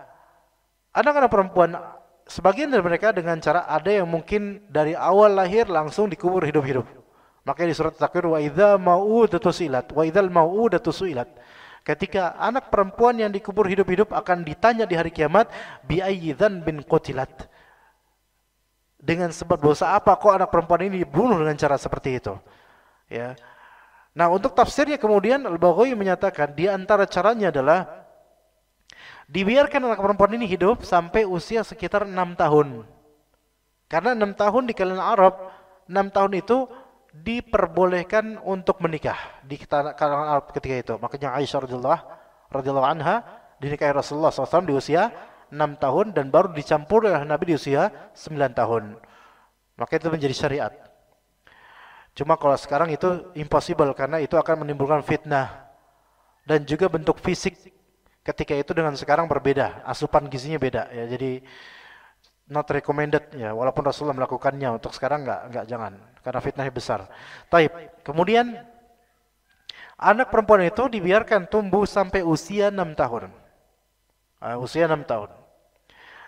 anak-anak perempuan sebagian dari mereka dengan cara ada yang mungkin dari awal lahir langsung dikubur hidup-hidup. Makanya di surat Takwir, wa idza mau'udatu su'ilat wa idzal mau'udatu su'ilat. Ketika anak perempuan yang dikubur hidup-hidup akan ditanya di hari kiamat, bi ayyi dzanbin qutilat. Dengan sebab dosa apa kok anak perempuan ini dibunuh dengan cara seperti itu? Ya. Nah, untuk tafsirnya kemudian Al-Baghawi menyatakan di antara caranya adalah dibiarkan anak perempuan ini hidup sampai usia sekitar 6 tahun. Karena 6 tahun di kalangan Arab, 6 tahun itu diperbolehkan untuk menikah di kalangan Arab ketika itu. Makanya Aisyah radhiyallahu anha dinikahi Rasulullah SAW di usia 6 tahun dan baru dicampur oleh Nabi di usia 9 tahun. Maka itu menjadi syariat. Cuma kalau sekarang itu impossible karena itu akan menimbulkan fitnah dan juga bentuk fisik ketika itu dengan sekarang berbeda, asupan gizinya beda ya. Jadi not recommended ya, walaupun Rasulullah melakukannya, untuk sekarang enggak jangan karena fitnahnya besar. Taib. Kemudian anak perempuan itu dibiarkan tumbuh sampai usia 6 tahun. Usia 6 tahun.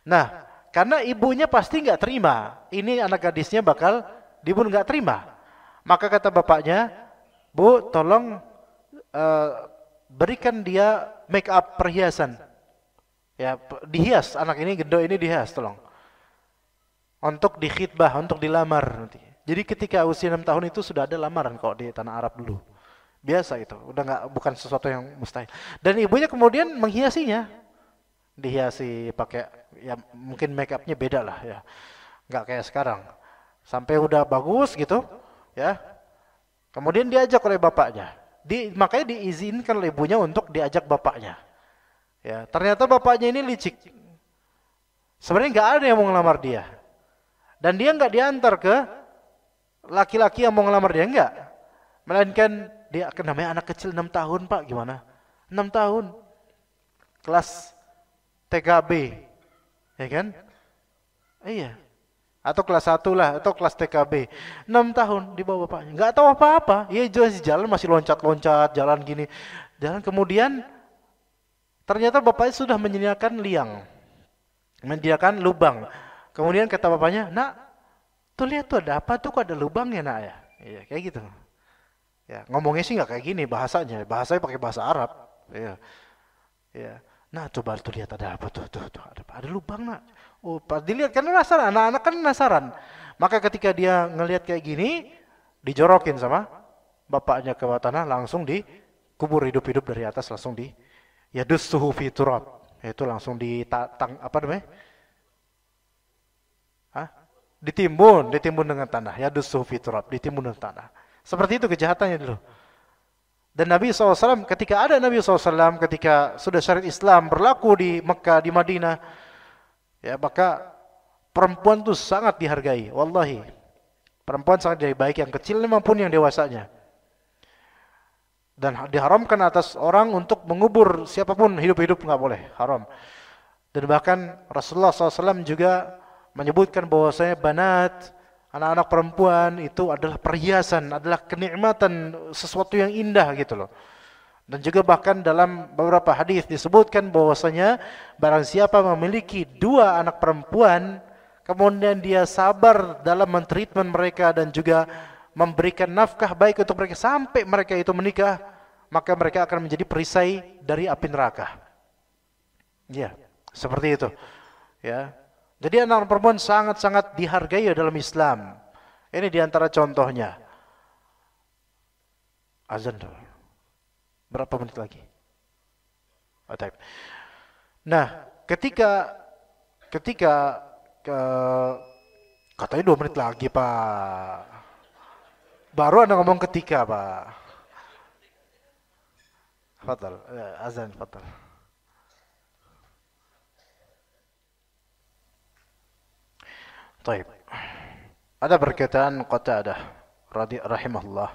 Nah, karena ibunya pasti enggak terima, ini anak gadisnya bakal dibunuh, enggak terima. Maka kata bapaknya, "Bu, tolong berikan dia make up, perhiasan. Ya, dihias, anak ini gendong ini dihias, tolong. Untuk dikhitbah, untuk dilamar nanti." Jadi ketika usia 6 tahun itu sudah ada lamaran kok di tanah Arab dulu. Biasa itu, bukan sesuatu yang mustahil. Dan ibunya kemudian menghiasinya. Dihiasi pakai ya mungkin make upnya beda lah ya. Enggak kayak sekarang. sampai udah bagus gitu, ya. Kemudian diajak oleh bapaknya. Makanya diizinkan oleh ibunya untuk diajak bapaknya. Ya, ternyata bapaknya ini licik. Sebenarnya nggak ada yang mau ngelamar dia. Dan dia nggak diantar ke laki-laki yang mau ngelamar dia, enggak. Melainkan dia, namanya anak kecil 6 tahun Pak, gimana? 6 tahun. Kelas TKB. Ya kan? Iya. Atau kelas 1 lah, atau kelas TKB. 6 tahun dibawa bapaknya. Nggak tahu apa-apa. Iya jelas jalan masih loncat-loncat, jalan gini. Jalan kemudian ternyata bapaknya sudah menyediakan liang. Menyediakan lubang. Kemudian kata bapaknya, "Nak, tuh lihat tuh ada apa tuh, kok ada lubangnya, Nak ya?" Iya, kayak gitu. Ya, ngomongnya sih nggak kayak gini bahasanya. Bahasanya pakai bahasa Arab. Iya. Iya. Nah, coba tuh lihat ada apa tuh, ada lubang, Nak. Oh, pas dilihat kan penasaran, anak-anak kan penasaran. Maka ketika dia ngelihat kayak gini, dijorokin sama bapaknya ke bawah tanah, langsung dikubur hidup-hidup dari atas, langsung yadussuhu fi turab. Itu langsung apa namanya? Hah? Ditimbun dengan tanah. Yadussuhu fi turab, ditimbun dengan tanah. Seperti itu kejahatannya dulu. Dan Nabi SAW, ketika ada Nabi SAW, ketika sudah syariat Islam berlaku di Mekah, di Madinah, ya maka perempuan itu sangat dihargai. Wallahi, perempuan sangat dihargai, baik yang kecil maupun yang dewasanya. Dan diharamkan atas orang untuk mengubur siapapun hidup-hidup, nggak boleh, haram. Dan bahkan Rasulullah SAW juga menyebutkan bahwasanya banat, anak-anak perempuan itu adalah perhiasan, adalah kenikmatan, sesuatu yang indah gitu loh. Dan juga bahkan dalam beberapa hadis disebutkan bahwasanya barang siapa memiliki 2 anak perempuan, kemudian dia sabar dalam mentreatment mereka dan juga memberikan nafkah baik untuk mereka sampai mereka itu menikah, maka mereka akan menjadi perisai dari api neraka. Ya, seperti itu. Ya. Jadi anak perempuan sangat-sangat dihargai dalam Islam. Ini diantara contohnya. Azan dulu. Berapa menit lagi? Nah, ketika katanya 2 menit lagi Pak. Baru Anda ngomong ketika Pak. Fadal, azan fadal. Baik. Ada perkataan Qatadah rahimahullah.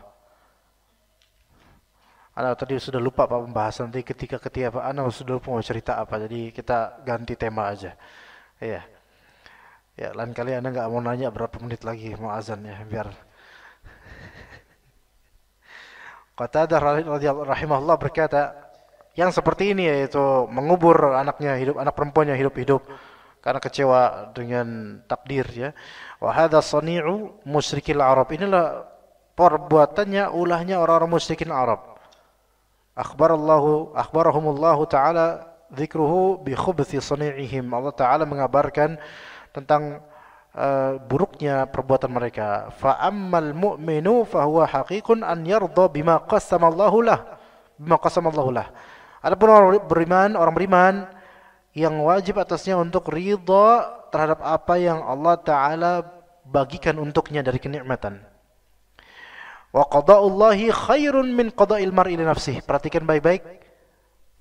Ana tadi sudah lupa Pak pembahasan nanti ketika Pak. Ana sudah lupa mau cerita apa. Jadi kita ganti tema aja. Iya. Ya, lain kali Anda enggak mau nanya berapa menit lagi mau azan ya, biar Qatadah rahimahullah berkata, yang seperti ini yaitu mengubur anaknya hidup, anak perempuannya hidup-hidup karena kecewa dengan takdir ya. Wa hadza sani'u musyrikil Arab. Inilah perbuatannya, ulahnya orang-orang musyrikin Arab. Akhbarahumullahu ta'ala dzikruhu bi khubthi sani'ihim. Allah Ta'ala mengabarkan tentang buruknya perbuatan mereka. Fa ammal mu'minu fa huwa haqiqun an yarda bima qasamallahu lah. Adapun orang beriman yang wajib atasnya untuk ridha terhadap apa yang Allah Ta'ala bagikan untuknya dari kenikmatan. Wa qada'ullahi khairun min qada'il mar'i li nafsihi. Perhatikan baik-baik,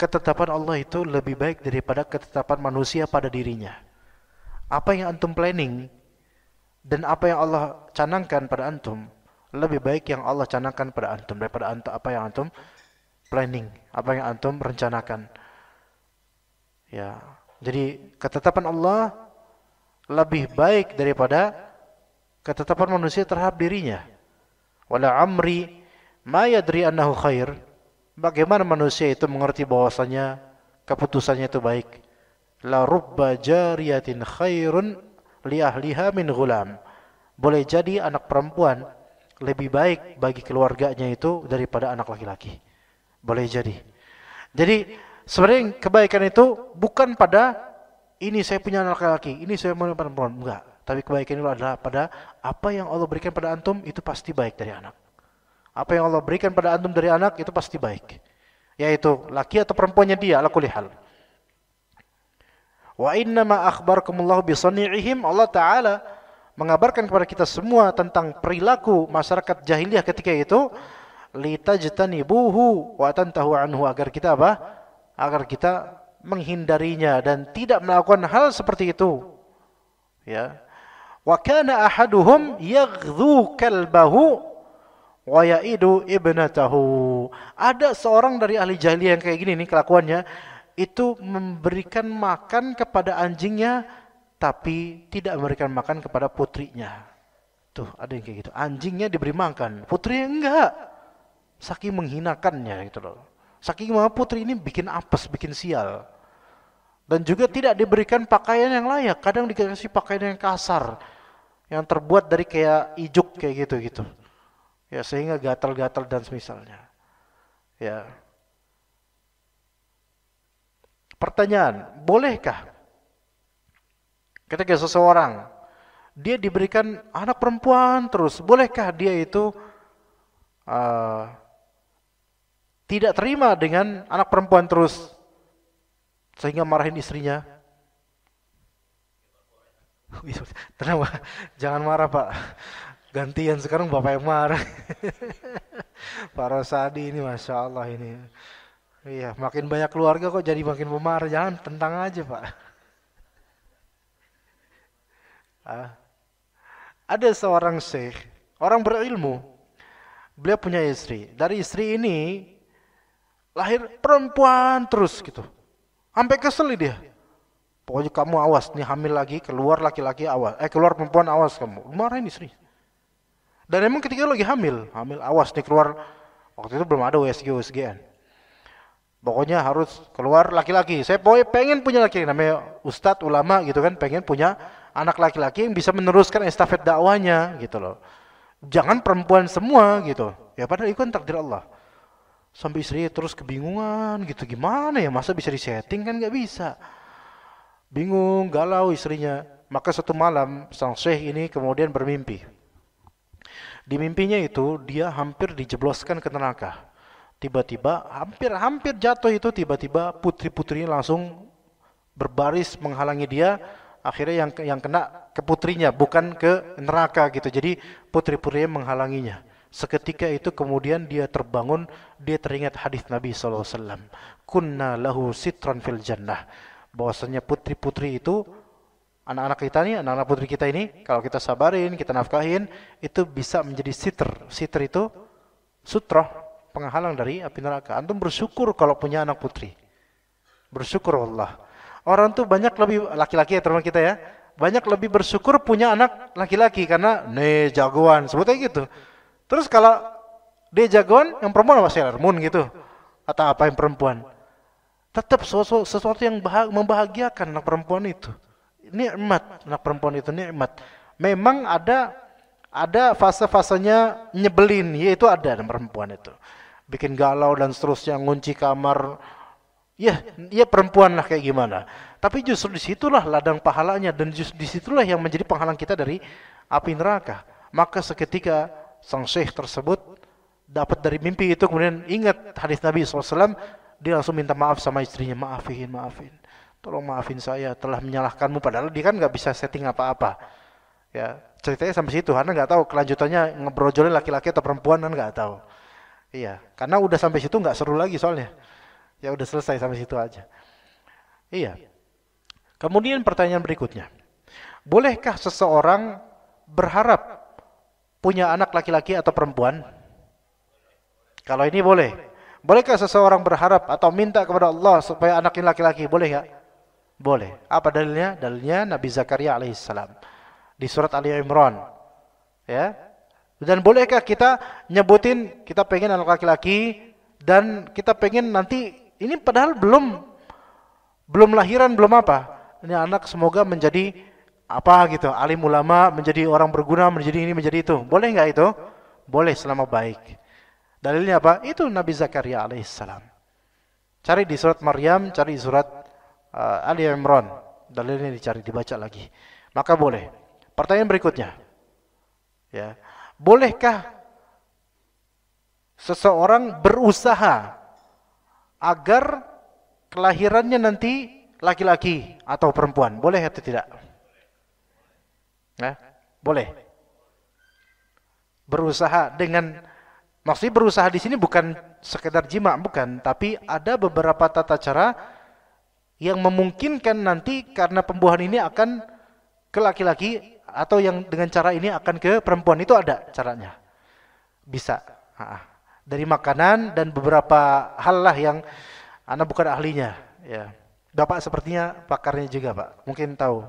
ketetapan Allah itu lebih baik daripada ketetapan manusia pada dirinya. Apa yang antum planning dan apa yang Allah canangkan pada antum, lebih baik yang Allah canangkan pada antum daripada apa yang antum planning, apa yang antum rencanakan. Ya, jadi ketetapan Allah lebih baik daripada ketetapan manusia terhadap dirinya. Wala amri ma yadri annahu khair. Bagaimana manusia itu mengerti bahwasanya keputusannya itu baik? La rubba jariyatin khairun li ahliha min ghulam. Boleh jadi anak perempuan lebih baik bagi keluarganya itu daripada anak laki-laki. Boleh jadi. Jadi sebenarnya kebaikan itu bukan pada ini saya punya anak laki-laki, ini saya punya perempuan, enggak. Tapi kebaikan itu adalah pada apa yang Allah berikan pada antum itu pasti baik dari anak. Apa yang Allah berikan pada antum dari anak itu pasti baik. Yaitu laki atau perempuannya dia ala kulli hal. Wa innama akhbarakumullahu bi sani'ihim. Allah Ta'ala mengabarkan kepada kita semua tentang perilaku masyarakat jahiliyah ketika itu, litajtanibuhu wa tantahu anhu, agar kita apa? Agar kita menghindarinya dan tidak melakukan hal seperti itu. Ya. Wa kana ahaduhum yaghdhu kalbahu wa ya'idu ibnatahu. Ada seorang dari ahli jahiliyah yang kayak gini nih kelakuannya, itu memberikan makan kepada anjingnya tapi tidak memberikan makan kepada putrinya. Tuh, ada yang kayak gitu. Anjingnya diberi makan, putrinya enggak. Saking menghinakannya gitu loh. Saking mau putri ini bikin apes, bikin sial. Dan juga tidak diberikan pakaian yang layak. Kadang dikasih pakaian yang kasar, yang terbuat dari kayak ijuk kayak gitu-gitu. Ya, sehingga gatal-gatal dan semisalnya. Ya. Pertanyaan, bolehkah ketika seseorang dia diberikan anak perempuan terus, bolehkah dia itu tidak terima dengan anak perempuan terus sehingga marahin istrinya? Tenang Pak, jangan marah Pak. Gantian sekarang Bapak yang marah. Pak Rosadi ini Masya Allah ini. Iya, makin banyak keluarga kok jadi makin pemarah. Jangan, tentang aja Pak. Ada seorang syekh, orang berilmu. Beliau punya istri. Dari istri ini lahir perempuan terus gitu. Sampai kesel dia. Pokoknya kamu awas, nih hamil lagi, keluar laki-laki awas. Keluar perempuan awas kamu. Marahin istri. Dan emang ketika lagi hamil awas nih keluar. Waktu itu belum ada USG-USGN. Pokoknya harus keluar laki-laki. Saya pengen punya laki-laki, namanya ustadz, ulama gitu kan, pengen punya anak laki-laki yang bisa meneruskan estafet dakwanya gitu loh. Jangan perempuan semua gitu. Ya padahal itu kan takdir Allah. Sampai istri terus kebingungan gitu, gimana ya, masa bisa disetting, kan nggak bisa. Bingung, galau istrinya. Maka satu malam sang syekh ini kemudian bermimpi. Di mimpinya itu dia hampir dijebloskan ke neraka. Tiba-tiba hampir jatuh itu, tiba-tiba putri-putrinya langsung berbaris menghalangi dia. Akhirnya yang kena ke putrinya, bukan ke neraka gitu. Jadi putri-putrinya menghalanginya. Seketika itu kemudian dia terbangun, dia teringat hadis Nabi SAW. Kunna lahu sitran fil jannah. Bahwasanya putri-putri itu, anak-anak kita nih, anak-anak putri kita ini, kalau kita sabarin, kita nafkahin, itu bisa menjadi sitr. Sitr itu sutroh, penghalang dari api neraka. Antum bersyukur kalau punya anak putri. Bersyukur Allah. Orang tuh banyak lebih, laki-laki ya teman kita ya, banyak lebih bersyukur punya anak laki-laki karena nih jagoan, sebutnya gitu. Terus kalau dia jagoan, yang perempuan apa, Sailor Moon gitu, atau apa yang perempuan, tetap sesuatu yang membahagiakan anak perempuan itu. Nikmat, anak perempuan itu nikmat. Memang ada fase-fasenya nyebelin, yaitu ada anak perempuan itu. Bikin galau dan seterusnya, ngunci kamar. Ya perempuan lah kayak gimana. Tapi justru disitulah ladang pahalanya, dan justru disitulah yang menjadi penghalang kita dari api neraka. Maka seketika sang syekh tersebut dapat dari mimpi itu, kemudian ingat hadis Nabi SAW, dia langsung minta maaf sama istrinya, maafin, tolong maafin saya telah menyalahkanmu. Padahal dia kan nggak bisa setting apa-apa. Ya ceritanya sampai situ, karena nggak tahu kelanjutannya ngebrojolin laki-laki atau perempuan kan nggak tahu. Iya, karena udah sampai situ nggak seru lagi soalnya. Ya udah selesai sampai situ aja. Iya. Kemudian pertanyaan berikutnya, bolehkah seseorang berharap punya anak laki-laki atau perempuan? Kalau ini boleh. Bolehkah seseorang berharap atau minta kepada Allah supaya anak ini laki-laki? Boleh nggak? Boleh. Apa dalilnya? Dalilnya Nabi Zakaria alaihissalam di surat Ali Imran. Ya. Dan bolehkah kita nyebutin kita pengen anak laki-laki dan kita pengen nanti ini padahal belum lahiran, belum apa? Ini anak semoga menjadi apa gitu, alim ulama, menjadi orang berguna, menjadi ini, menjadi itu. Boleh nggak itu? Boleh selama baik. Dalilnya apa? Itu Nabi Zakaria alaihissalam. Cari di surat Maryam, cari di surat Ali Imran. Dalilnya dicari, dibaca lagi. Maka boleh. Pertanyaan berikutnya. Ya. Bolehkah seseorang berusaha agar kelahirannya nanti laki-laki atau perempuan? Boleh atau tidak? Nah, Boleh. Berusaha dengan, maksudnya berusaha di sini bukan sekedar jima, bukan, tapi ada beberapa tata cara yang memungkinkan nanti karena pembuahan ini akan ke laki-laki atau yang dengan cara ini akan ke perempuan, itu ada caranya. Bisa. Dari makanan dan beberapa hal lah yang Anda bukan ahlinya, ya. Bapak sepertinya pakarnya juga, Pak. Mungkin tahu.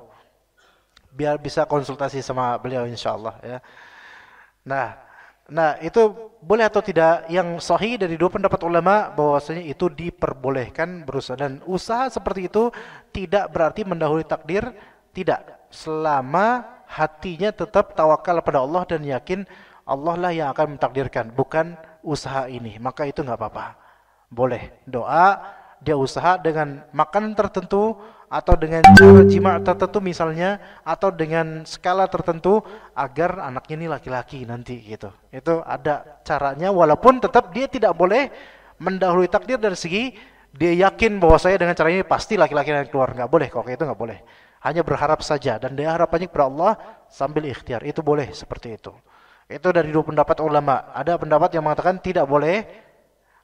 Biar bisa konsultasi sama beliau insyaallah, ya. Nah, itu boleh atau tidak? Yang sahih dari dua pendapat ulama bahwasanya itu diperbolehkan berusaha, dan usaha seperti itu tidak berarti mendahului takdir, tidak. Selama hatinya tetap tawakal pada Allah dan yakin Allah lah yang akan mentakdirkan, bukan usaha ini, maka itu nggak apa-apa. Boleh doa, dia usaha dengan makanan tertentu atau dengan cara jima' tertentu misalnya, atau dengan skala tertentu agar anaknya ini laki-laki nanti gitu. Itu ada caranya, walaupun tetap dia tidak boleh mendahului takdir dari segi dia yakin bahwa saya dengan cara ini pasti laki-laki yang keluar. Nggak boleh, kok itu nggak boleh. Hanya berharap saja dan dia harapannya kepada Allah sambil ikhtiar. Itu boleh seperti itu. Itu dari dua pendapat ulama. Ada pendapat yang mengatakan tidak boleh,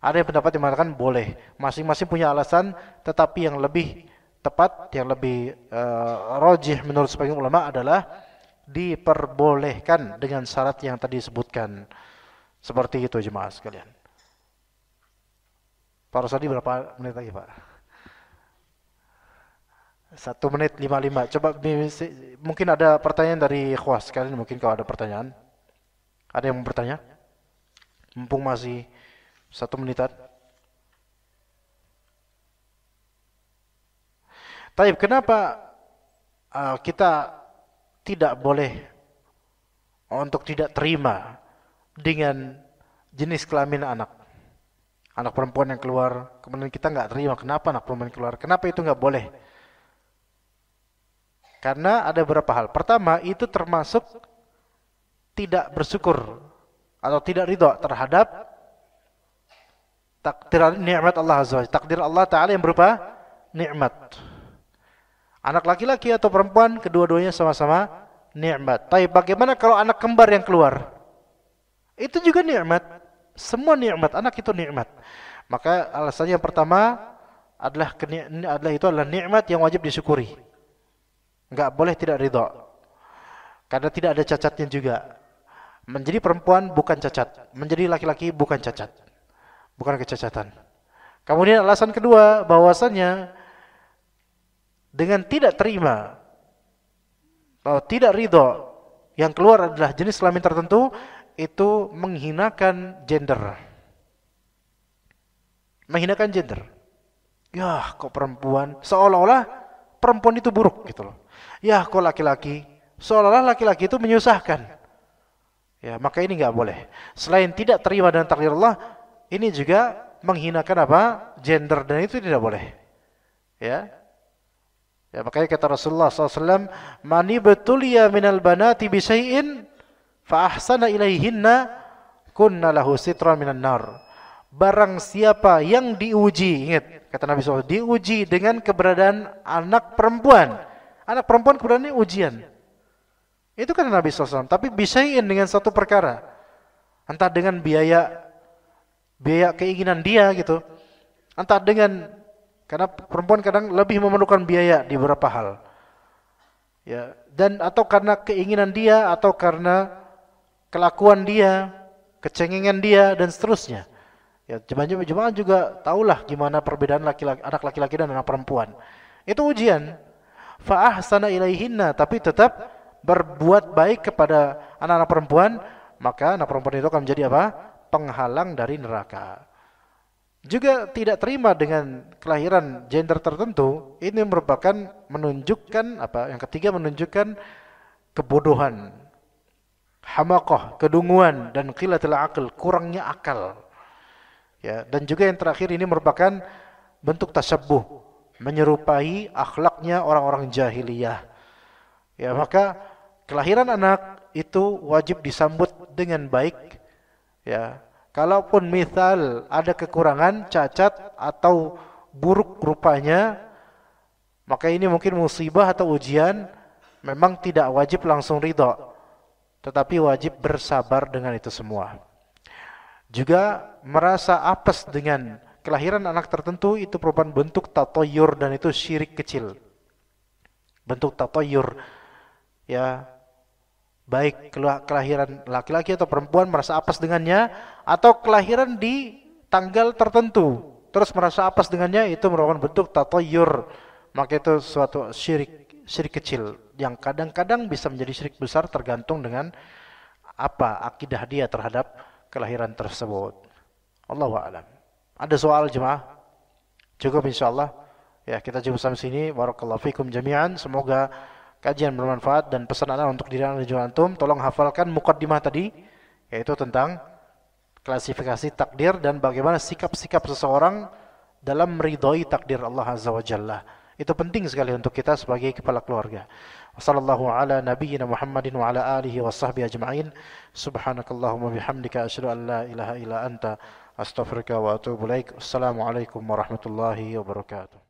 ada yang pendapat yang mengatakan boleh. Masing-masing punya alasan, tetapi yang lebih tepat, yang lebih rajih menurut sebagian ulama adalah diperbolehkan dengan syarat yang tadi disebutkan. Seperti itu jemaah sekalian. Pak Rosadi berapa menit lagi, Pak? 1 menit 55. Coba mungkin ada pertanyaan dari ikhwah sekalian, mungkin kalau ada pertanyaan. Ada yang mau bertanya? Mumpung masih 1 menitan. Taib, kenapa kita tidak boleh untuk tidak terima dengan jenis kelamin anak perempuan yang keluar, kemudian kita nggak terima? Kenapa anak perempuan keluar? Kenapa itu nggak boleh? Karena ada beberapa hal. Pertama, itu termasuk tidak bersyukur atau tidak ridha terhadap takdir nikmat Allah Azza wa Jalla, takdir Allah Ta'ala yang berupa nikmat. Anak laki-laki atau perempuan, kedua-duanya sama-sama nikmat. Tapi bagaimana kalau anak kembar yang keluar? Itu juga nikmat. Semua nikmat, anak itu nikmat. Maka alasannya yang pertama adalah itu adalah nikmat yang wajib disyukuri. Enggak boleh tidak ridha. Karena tidak ada cacatnya juga. Menjadi perempuan bukan cacat, menjadi laki-laki bukan cacat, bukan kecacatan. Kemudian alasan kedua, bahwasannya dengan tidak terima atau tidak ridho yang keluar adalah jenis kelamin tertentu, itu menghinakan gender. Menghinakan gender. Ya, kok perempuan, seolah-olah perempuan itu buruk gitu loh. Ya, kok laki-laki, seolah-olah laki-laki itu menyusahkan. Ya, maka ini nggak boleh. Selain tidak terima dengan takdir Allah, ini juga menghinakan apa? Gender, dan itu tidak boleh. Ya, ya makanya kata Rasulullah SAW, "Mani betulia minal banati bisyai'in fa ahsana ilaihinna kunna lahu sitra minan nar." Barang siapa yang diuji, ingat kata Nabi SAW, diuji dengan keberadaan anak perempuan. Anak perempuan keberadaan ini ujian. Itu kan Nabi SAW. Tapi bisain dengan satu perkara, entah dengan biaya keinginan dia gitu, entah dengan, karena perempuan kadang lebih memerlukan biaya di beberapa hal, ya, dan atau karena keinginan dia, atau karena kelakuan dia, kecengengan dia, dan seterusnya. Ya, jemaah juga tahulah gimana perbedaan anak laki-laki dan anak perempuan. Itu ujian. Fa ahsana ilaihinna, tapi tetap berbuat baik kepada anak-anak perempuan, maka anak perempuan itu akan menjadi apa? Penghalang dari neraka. Juga tidak terima dengan kelahiran gender tertentu, ini merupakan menunjukkan apa? Yang ketiga, menunjukkan kebodohan, hamaqah, kedunguan, dan qillatul aql, kurangnya akal. Ya, dan juga yang terakhir ini merupakan bentuk tasyabbuh, menyerupai akhlaknya orang-orang jahiliyah. Ya, maka kelahiran anak itu wajib disambut dengan baik. Ya, kalaupun misal ada kekurangan, cacat atau buruk rupanya, maka ini mungkin musibah atau ujian, memang tidak wajib langsung ridha. tetapi wajib bersabar dengan itu semua. Juga merasa apes dengan kelahiran anak tertentu itu merupakan bentuk tatoyur, dan itu syirik kecil. Bentuk tatoyur, ya, baik kelahiran laki-laki atau perempuan merasa apes dengannya, atau kelahiran di tanggal tertentu terus merasa apes dengannya, itu merupakan bentuk tatoyur. Maka itu suatu syirik kecil yang kadang-kadang bisa menjadi syirik besar tergantung dengan apa akidah dia terhadap kelahiran tersebut. Allahu a'lam. Ada soal jemaah? Cukup insyaallah. Ya, kita cukup sampai sini. Barakallahu fikum jami'an. Semoga kajian bermanfaat, dan pesan Anda untuk diri Anda dan juga antum, tolong hafalkan mukaddimah tadi, yaitu tentang klasifikasi takdir dan bagaimana sikap-sikap seseorang dalam meridhai takdir Allah Azza wa Jalla. Itu penting sekali untuk kita sebagai kepala keluarga. Wassallallahu ala nabiyyina Muhammadin wa ala alihi wa sahbihi ajma'in. Subhanakallahumma bihamdika asyhadu an la ilaha illa anta astaghfiruka wa atubu ilaik. Assalamualaikum warahmatullahi wabarakatuh.